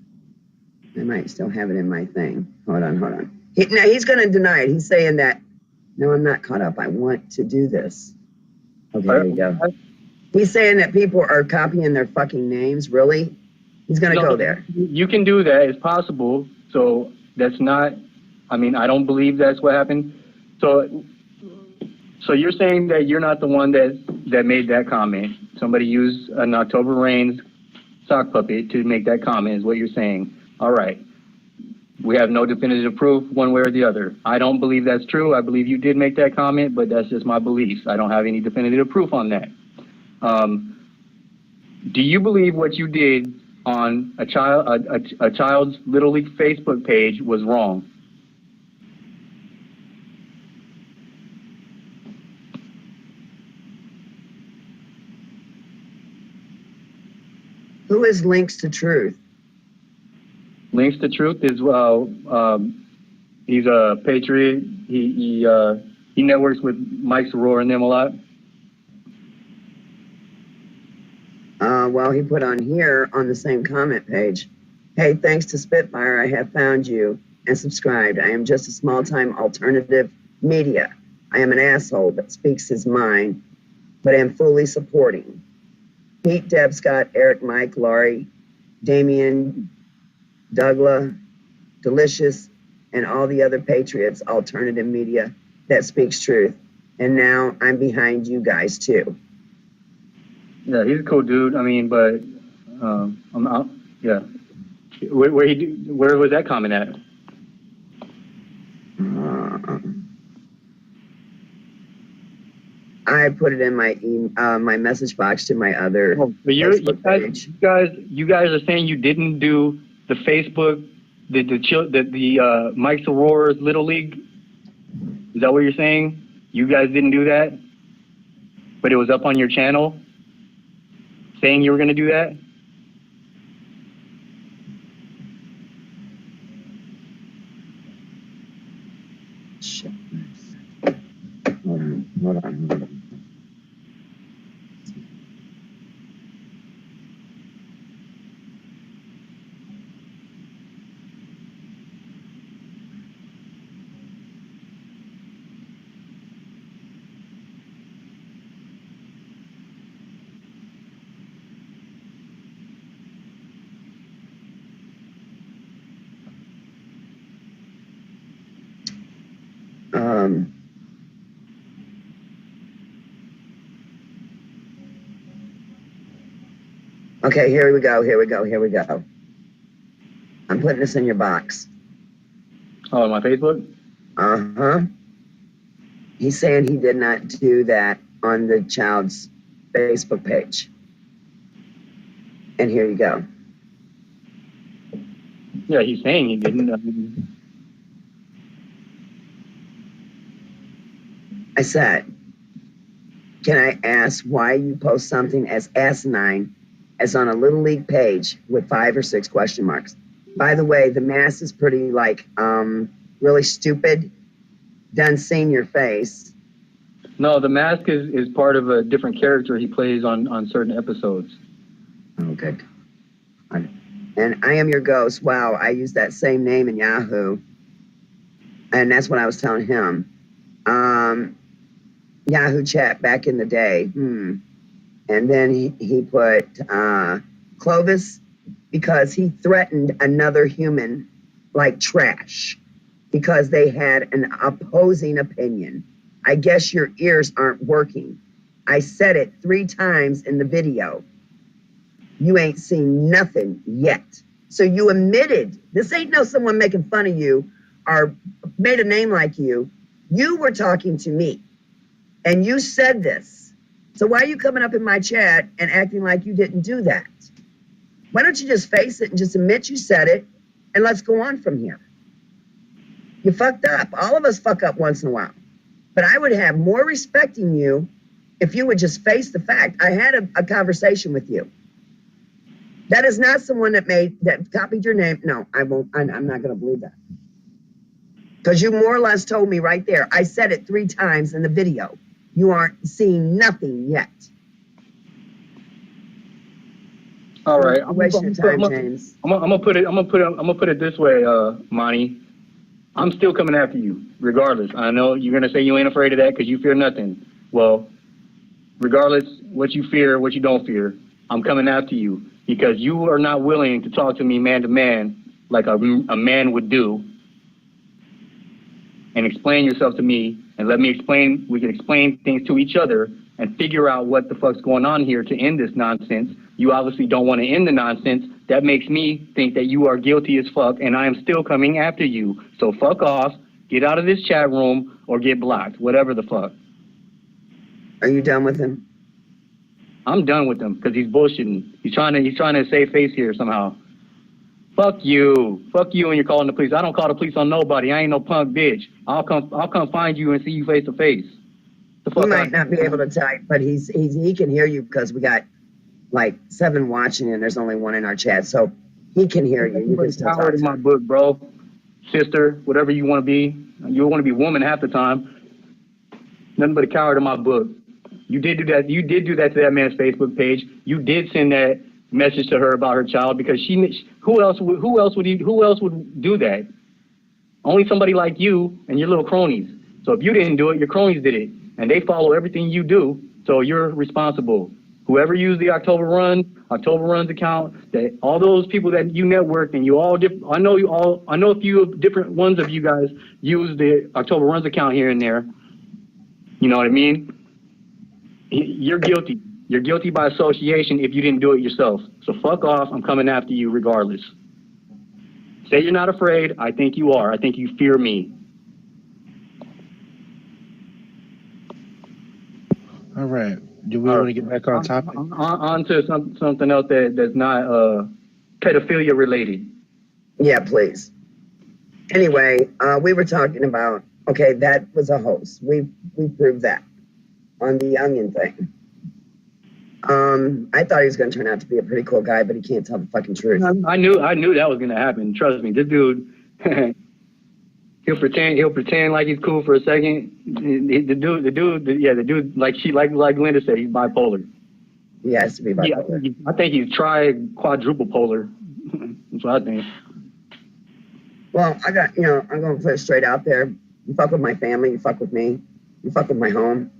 I might still have it in my thing. Hold on. No, he's going to deny it. He's saying that No, I'm not caught up. I want to do this. Okay, there you go. He's saying that people are copying their fucking names. Really? He's going to go there. You can do that. It's possible. So that's not, I mean, I don't believe that's what happened. So you're saying that you're not the one that made that comment. Somebody used an October Rain's sock puppet to make that comment is what you're saying. All right. We have no definitive proof one way or the other. I don't believe that's true. I believe you did make that comment, but that's just my beliefs. I don't have any definitive proof on that. Do you believe what you did on a child's Little League Facebook page was wrong? Who is Links to Truth? Links to Truth is he's a patriot. He networks with Mike Soror and them a lot. Well, he put on here on the same comment page, hey, thanks to Spitfire, I have found you and subscribed. I am just a small-time alternative media. I am an asshole that speaks his mind, but I am fully supporting. Pete, Deb, Scott, Eric, Mike, Laurie, Damien, Douglas, Delicious, and all the other patriots, alternative media that speaks truth. And now I'm behind you guys too. Yeah, he's a cool dude. I mean, but I'm out. Yeah. Where was that comment at? I put it in my message box to my other Facebook page. You guys are saying you didn't do the Facebook, the Mike Soror's Little League. Is that what you're saying? You guys didn't do that, but it was up on your channel, saying you were going to do that. Shit. Hold on. Okay, here we go. I'm putting this in your box. Oh, on my Facebook? Uh-huh. He's saying he did not do that on the child's Facebook page. And here you go. Yeah, he's saying he didn't. I said, can I ask why you post something as asinine as on a Little League page with 5 or 6 question marks? By the way, the mask is pretty really stupid. Done seeing your face. No, the mask is part of a different character he plays on certain episodes. Oh, good. And I am your ghost. Wow, I used that same name in Yahoo. And that's what I was telling him. Yahoo chat back in the day. And then he put Clovis because he threatened another human like trash because they had an opposing opinion. I guess your ears aren't working. I said it 3 times in the video. You ain't seen nothing yet. So you admitted, this ain't no someone making fun of you or made a name like you. You were talking to me and you said this. So why are you coming up in my chat and acting like you didn't do that? Why don't you just face it and just admit you said it and let's go on from here? You fucked up. All of us fuck up once in a while. But I would have more respect in you if you would just face the fact. I had a conversation with you. That is not someone that copied your name. No, I won't. I'm not going to believe that. Because you more or less told me right there. I said it 3 times in the video. You aren't seeing nothing yet. All right, I'm wasting your time, James. I'm gonna put it this way, Monty. I'm still coming after you, regardless. I know you're going to say you ain't afraid of that because you fear nothing. Well, regardless what you fear, what you don't fear, I'm coming after you because you are not willing to talk to me man to man like a man would do and explain yourself to me and let me explain, we can explain things to each other and figure out what the fuck's going on here to end this nonsense. You obviously don't want to end the nonsense. That makes me think that you are guilty as fuck and I am still coming after you. So fuck off, get out of this chat room or get blocked, whatever the fuck. Are you done with him? I'm done with him because he's bullshitting. He's trying to save face here somehow. Fuck you and you're calling the police. I don't call the police on nobody. I ain't no punk bitch. I'll come find you and see you face to face. He might not be able to type, but he can hear you because we got like 7 watching and there's only 1 in our chat, so he can hear you. You can still talk in my book, bro. Sister, whatever you want to be. You want to be woman half the time. Nothing but a coward in my book. You did do that. You did do that to that man's Facebook page. You did send that message to her about her child because who else would do that? Only somebody like you and your little cronies. So if you didn't do it, your cronies did it, and they follow everything you do. So you're responsible. Whoever used the October Runs account, that all those people that you networked and you all I know a few different ones of you guys use the October Runs account here and there. You know what I mean? You're guilty. You're guilty by association if you didn't do it yourself. So fuck off. I'm coming after you regardless. Say you're not afraid. I think you are. I think you fear me. All right. Do we want to get back on topic? On to something else that's not pedophilia related. Yeah, please. Anyway, we were talking about, okay, that was a hoax. We proved that on the onion thing. I thought he was going to turn out to be a pretty cool guy, but he can't tell the fucking truth. I knew that was going to happen. Trust me, this dude, he'll pretend like he's cool for a second. The dude, like Linda said, he's bipolar. He has to be bipolar. Yeah, I think he's quadruple polar. That's what I think. Well, I'm going to put it straight out there. You fuck with my family, you fuck with me, you fuck with my home.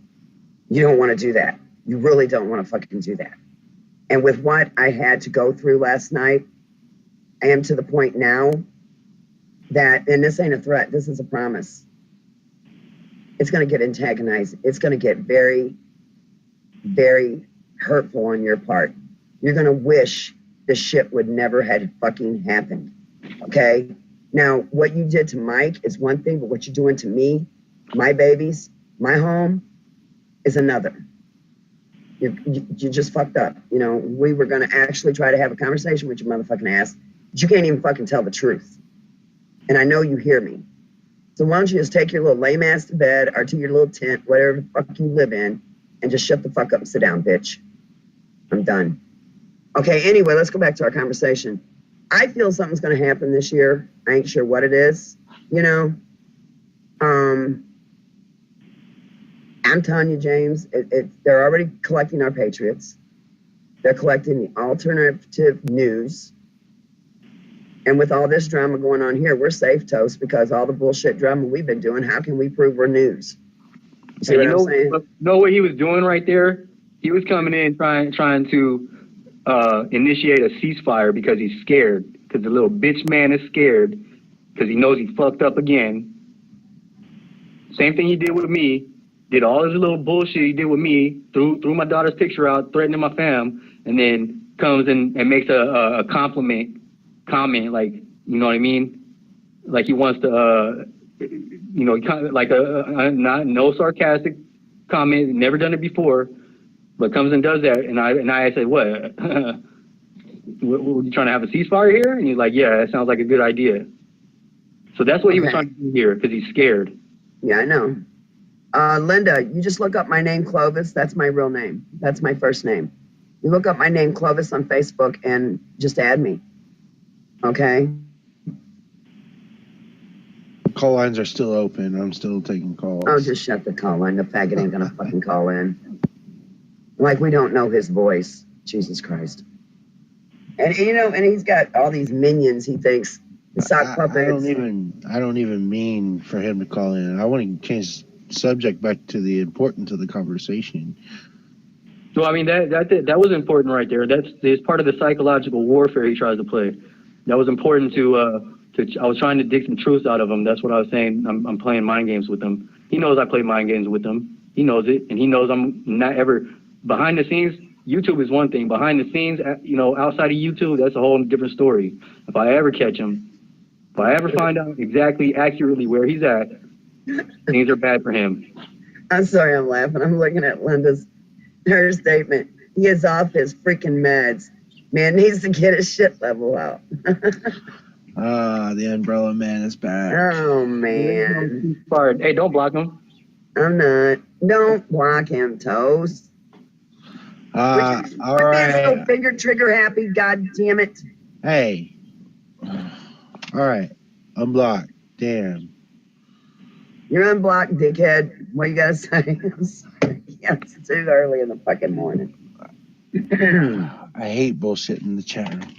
You don't want to do that. You really don't want to fucking do that. And with what I had to go through last night, I am to the point now that, and this ain't a threat, this is a promise. It's going to get antagonized. It's going to get very, very hurtful on your part. You're going to wish this shit would never had fucking happened. Okay? Now, what you did to Mike is one thing, but what you're doing to me, my babies, my home, is another. You just fucked up. You know, we were going to actually try to have a conversation with your motherfucking ass, but you can't even fucking tell the truth. And I know you hear me. So why don't you just take your little lame ass to bed or to your little tent, whatever the fuck you live in, and just shut the fuck up and sit down, bitch. I'm done. Okay, anyway, let's go back to our conversation. I feel something's going to happen this year. I ain't sure what it is, you know. I'm telling you, James, they're already collecting our patriots. They're collecting the alternative news. And with all this drama going on here, we're safe toast because all the bullshit drama we've been doing, how can we prove we're news? You see what I'm saying? Know what he was doing right there? He was coming in trying to initiate a ceasefire because he's scared. Because the little bitch man is scared because he knows he fucked up again. Same thing he did with me. Did all his little bullshit he did with me, threw my daughter's picture out, threatening my fam, and then comes and makes a comment, like, you know what I mean? Like he wants to, like no sarcastic comment, never done it before, but comes and does that, and I say, what? Were you trying to have a ceasefire here? And he's like, yeah, that sounds like a good idea. So that's what he was trying to do here, because he's scared. Yeah, I know. Linda, you just look up my name, Clovis. That's my real name. That's my first name. You look up my name, Clovis, on Facebook and just add me. Okay? Call lines are still open. I'm still taking calls. Oh, just shut the call line. The faggot ain't gonna fucking call in. Like we don't know his voice. Jesus Christ. And you know, and he's got all these minions he thinks The sock puppets. I don't even mean for him to call in. I want to change the subject back to the importance of the conversation. So I mean that was important right there. That's part of the psychological warfare he tries to play. That was important to I was trying to dig some truth out of him. That's what I was saying. I'm playing mind games with him. He knows I play mind games with him. He knows it, and he knows I'm not ever behind the scenes. YouTube is one thing. Behind the scenes, outside of YouTube, that's a whole different story. If I ever catch him, if I ever find out exactly, accurately where he's at, things are bad for him. I'm sorry, I'm laughing. I'm looking at her statement. He is off his freaking meds. Man needs to get his shit level out. The Umbrella Man is back. Oh, man. Hey, don't block him. I'm not. Don't block him, Toast. All right. Being so finger trigger happy, god damn it. Hey. All right. Unblocked. Damn. You're unblocked, dickhead. What you gotta say? I'm sorry. Yeah, it's too early in the fucking morning. I hate bullshit in the chat room.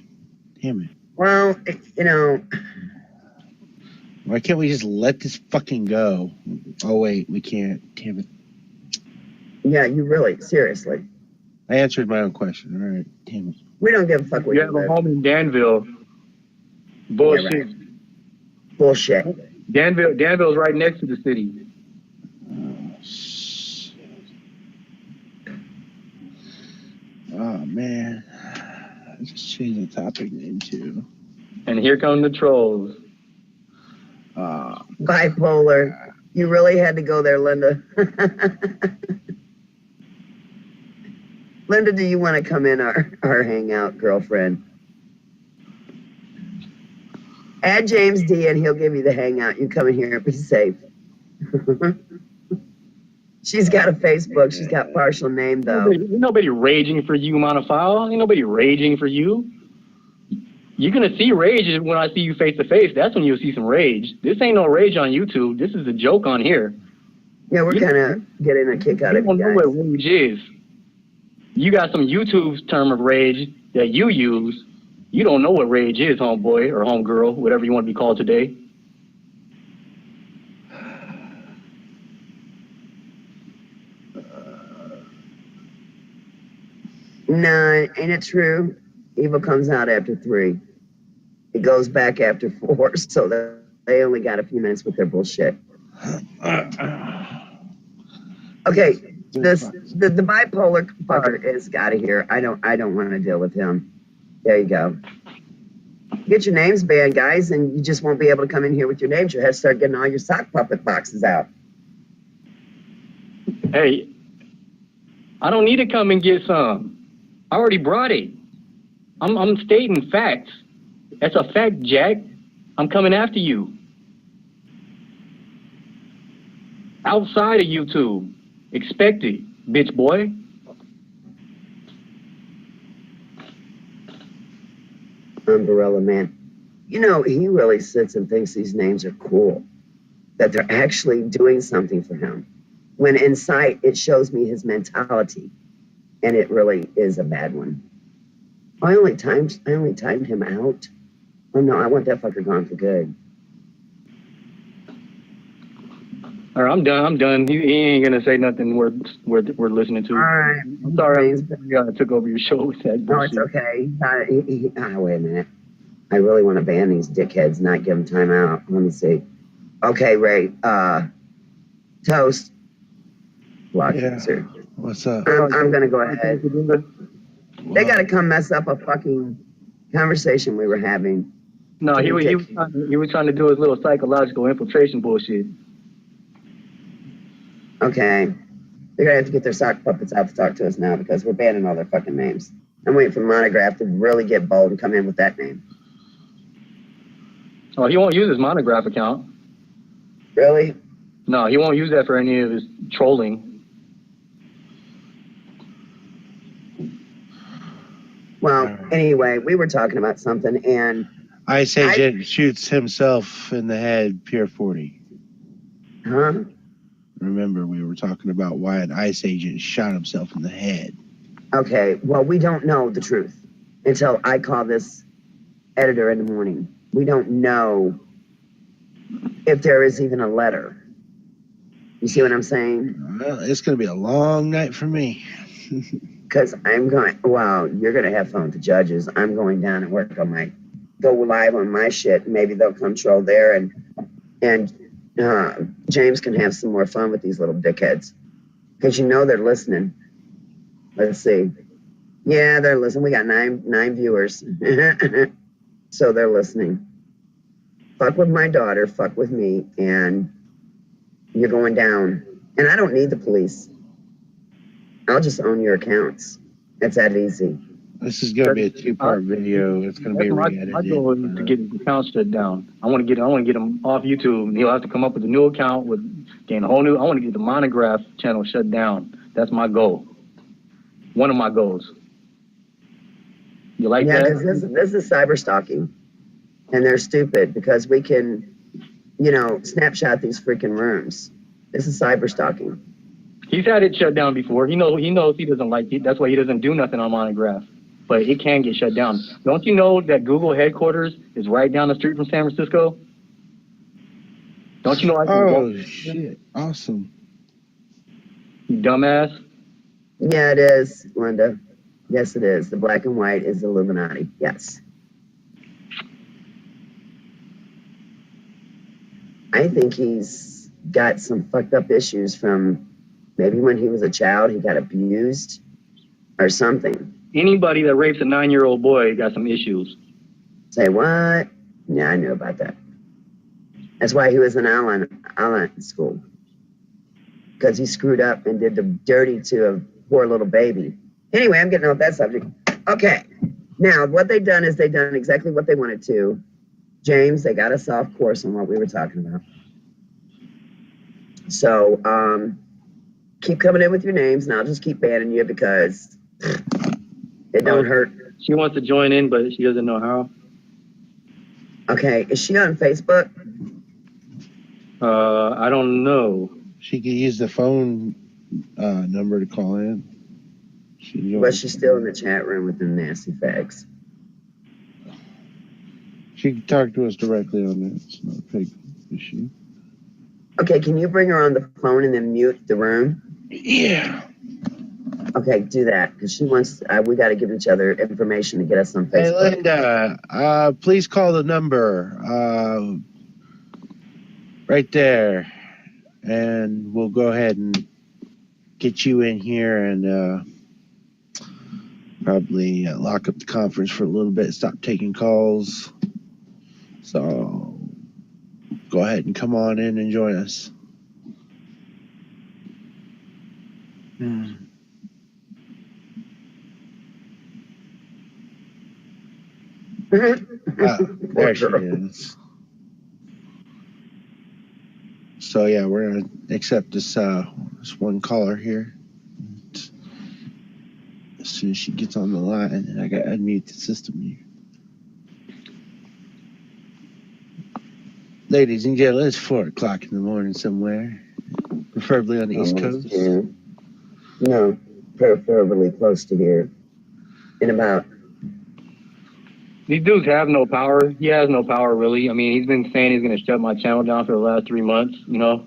Damn it. Well, Why can't we just let this fucking go? Oh, wait, we can't. Damn it. Yeah, you really, seriously. I answered my own question. All right. Damn it. We don't give a fuck what You have a home in Danville. Bullshit. Yeah, right. Bullshit. Danville's right next to the city. Oh, man. Let's just change the topic name, too. And here come the trolls. Bipolar. You really had to go there, Linda. Linda, do you want to come in our hangout, girlfriend? Add James D and he'll give you the hangout. You come in here and be safe. She's got a Facebook. She's got partial name, though. Ain't nobody raging for you, Monophile. Ain't nobody raging for you. You're going to see rage when I see you face to face. That's when you'll see some rage. This ain't no rage on YouTube. This is a joke on here. Yeah, we're kind of getting a kick out of it. You don't know what rage is. You got some YouTube term of rage that you use. You don't know what rage is, homeboy or homegirl, whatever you want to be called today. No, ain't it true? Evil comes out after 3. It goes back after 4, so they only got a few minutes with their bullshit. Okay, the bipolar fucker is out of here. I don't want to deal with him. There you go. Get your names banned, guys, and you just won't be able to come in here with your names. You'll have to start getting all your sock puppet boxes out. Hey, I don't need to come and get some. I already brought it. I'm stating facts. That's a fact, Jack. I'm coming after you. Outside of YouTube. Expect it, bitch boy. Umbrella Man. You know, he really sits and thinks these names are cool. That they're actually doing something for him. When in sight, it shows me his mentality. And it really is a bad one. I only timed him out. Oh no, I want that fucker gone for good. All right, I'm done. He ain't gonna say nothing worth listening to. All right. I'm sorry. I took over your show with that. No, it's okay. Wait a minute. I really want to ban these dickheads, not give them time out. Let me see. Okay, Ray. Toast. Block answer. What's up? I'm gonna go ahead. They gotta come mess up a fucking conversation we were having. No, he was trying to do his little psychological infiltration bullshit. Okay. They're gonna have to get their sock puppets out to talk to us now because we're banning all their fucking names. I'm waiting for Monograph to really get bold and come in with that name. Oh, he won't use his Monograph account. Really? No, he won't use that for any of his trolling. Well, anyway, we were talking about something, and Ice Agent shoots himself in the head, Pier 40. Huh? Remember, we were talking about why an Ice Agent shot himself in the head. Okay, well, we don't know the truth until I call this editor in the morning. we don't know if there is even a letter. You see what I'm saying? Well, it's going to be a long night for me. Because I'm going, well, you're going to have fun with the judges. I'm going down and go live on my shit. Maybe they'll come troll there, and James can have some more fun with these little dickheads. Because you know they're listening. Let's see. Yeah, they're listening. We got nine viewers. So they're listening. Fuck with my daughter, fuck with me, and you're going down. And I don't need the police. I'll just own your accounts. It's that easy. This is going to be a 2-part video. It's going to be re-edited. My goal is to get his account shut down. I want to get him off YouTube. He'll have to come up with a new account gain a whole new. I want to get the Monograph channel shut down. That's my goal. One of my goals. You like that? Yeah, because this is cyber stalking, and they're stupid because we can, snapshot these freaking rooms. This is cyber stalking. He's had it shut down before. He knows he doesn't like it. That's why he doesn't do nothing on Monograph. But it can get shut down. Don't you know that Google headquarters is right down the street from San Francisco? Don't you know? Oh, shit. Awesome. You dumbass. Yeah, it is, Linda. Yes, it is. The black and white is Illuminati. Yes. I think he's got some fucked up issues from maybe when he was a child, he got abused or something. Anybody that rapes a 9-year-old boy got some issues. Say what? Yeah, I knew about that. That's why he was in Allen school. Because he screwed up and did the dirty to a poor little baby. Anyway, I'm getting off that subject. Okay. Now, what they've done is they've done exactly what they wanted to. James, they got us off course on what we were talking about. So, keep coming in with your names, and I'll just keep banning you because it don't hurt. She wants to join in, but she doesn't know how. Okay, is she on Facebook? I don't know. She could use the phone number to call in. But she's still in the chat room with the nasty fags. She can talk to us directly on that. It's not a big issue. Okay, can you bring her on the phone and then mute the room? Yeah. Okay, do that, because she wants, we got to give each other information to get us on Facebook. Hey, Linda, please call the number right there, and we'll go ahead and get you in here and probably lock up the conference for a little bit, stop taking calls. So go ahead and come on in and join us. There she is. So yeah, we're gonna accept this one caller here. As soon as she gets on the line, I gotta unmute the system here. Ladies and gentlemen, it's 4 o'clock in the morning somewhere, preferably on the East Coast. Here. No, preferably close to here. In about. These dudes have no power. He has no power, really. I mean, he's been saying he's going to shut my channel down for the last 3 months. Well,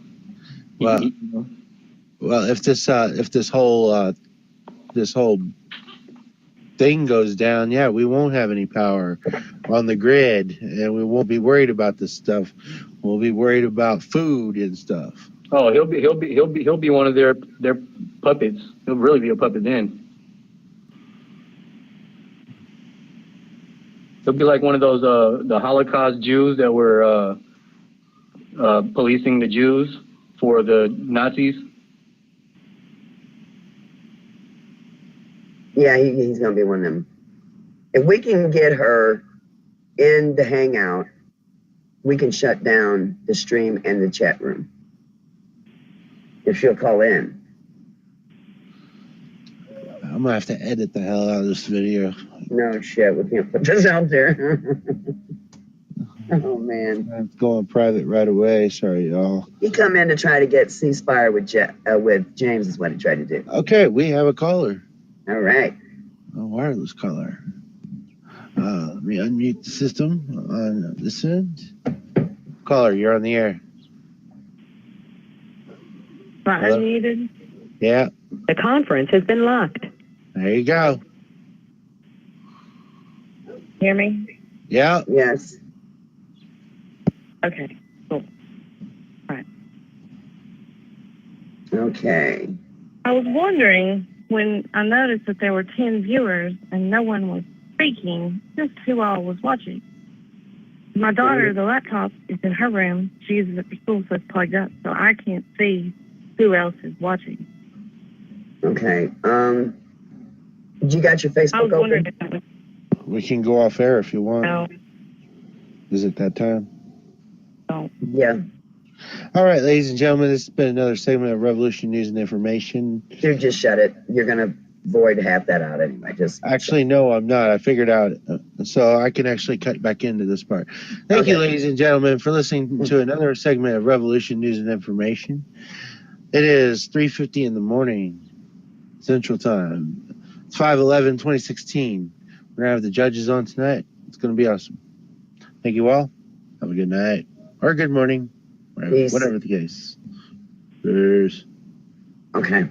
if this whole thing goes down, yeah, we won't have any power on the grid, and we won't be worried about this stuff. We'll be worried about food and stuff. Oh, he'll be one of their puppets. He'll really be a puppet then. He'll be like one of those the Holocaust Jews that were policing the Jews for the Nazis. Yeah, he's going to be one of them. If we can get her in the Hangout, we can shut down the stream and the chat room. If she'll call in. I'm going to have to edit the hell out of this video. No shit, we can't put this out there. Oh, man. I'm going private right away. Sorry, y'all. He come in to try to get ceasefire with James is what he tried to do. Okay, we have a caller. All right. A wireless caller. Let me unmute the system on this end. Caller, you're on the air. Hello? Unmuted. Yeah, The conference has been locked. there you go. Hear me? Yeah. Yes. Okay, cool. Okay. I was wondering when I noticed that there were 10 viewers and no one was speaking, just who all was watching. My daughter, the laptop is in her room. She uses it for school, so it's plugged up, so I can't see who else is watching. Okay. You got your I was Facebook wondering open? if that was We can go off air if you want. no. Is it that time? Yeah. All right, ladies and gentlemen, this has been another segment of Revolution News and Information. Dude, just shut it. You're gonna void half that out anyway. Just Actually, no, I'm not. I figured out, so I can actually cut back into this part. Thank you, ladies and gentlemen, for listening to another segment of Revolution News and Information. It is 3:50 in the morning, Central Time. It's 5/11/2016. We're gonna have the judges on tonight. It's gonna be awesome. Thank you all. Have a good night or good morning, Peace. whatever the case. Peace. Okay.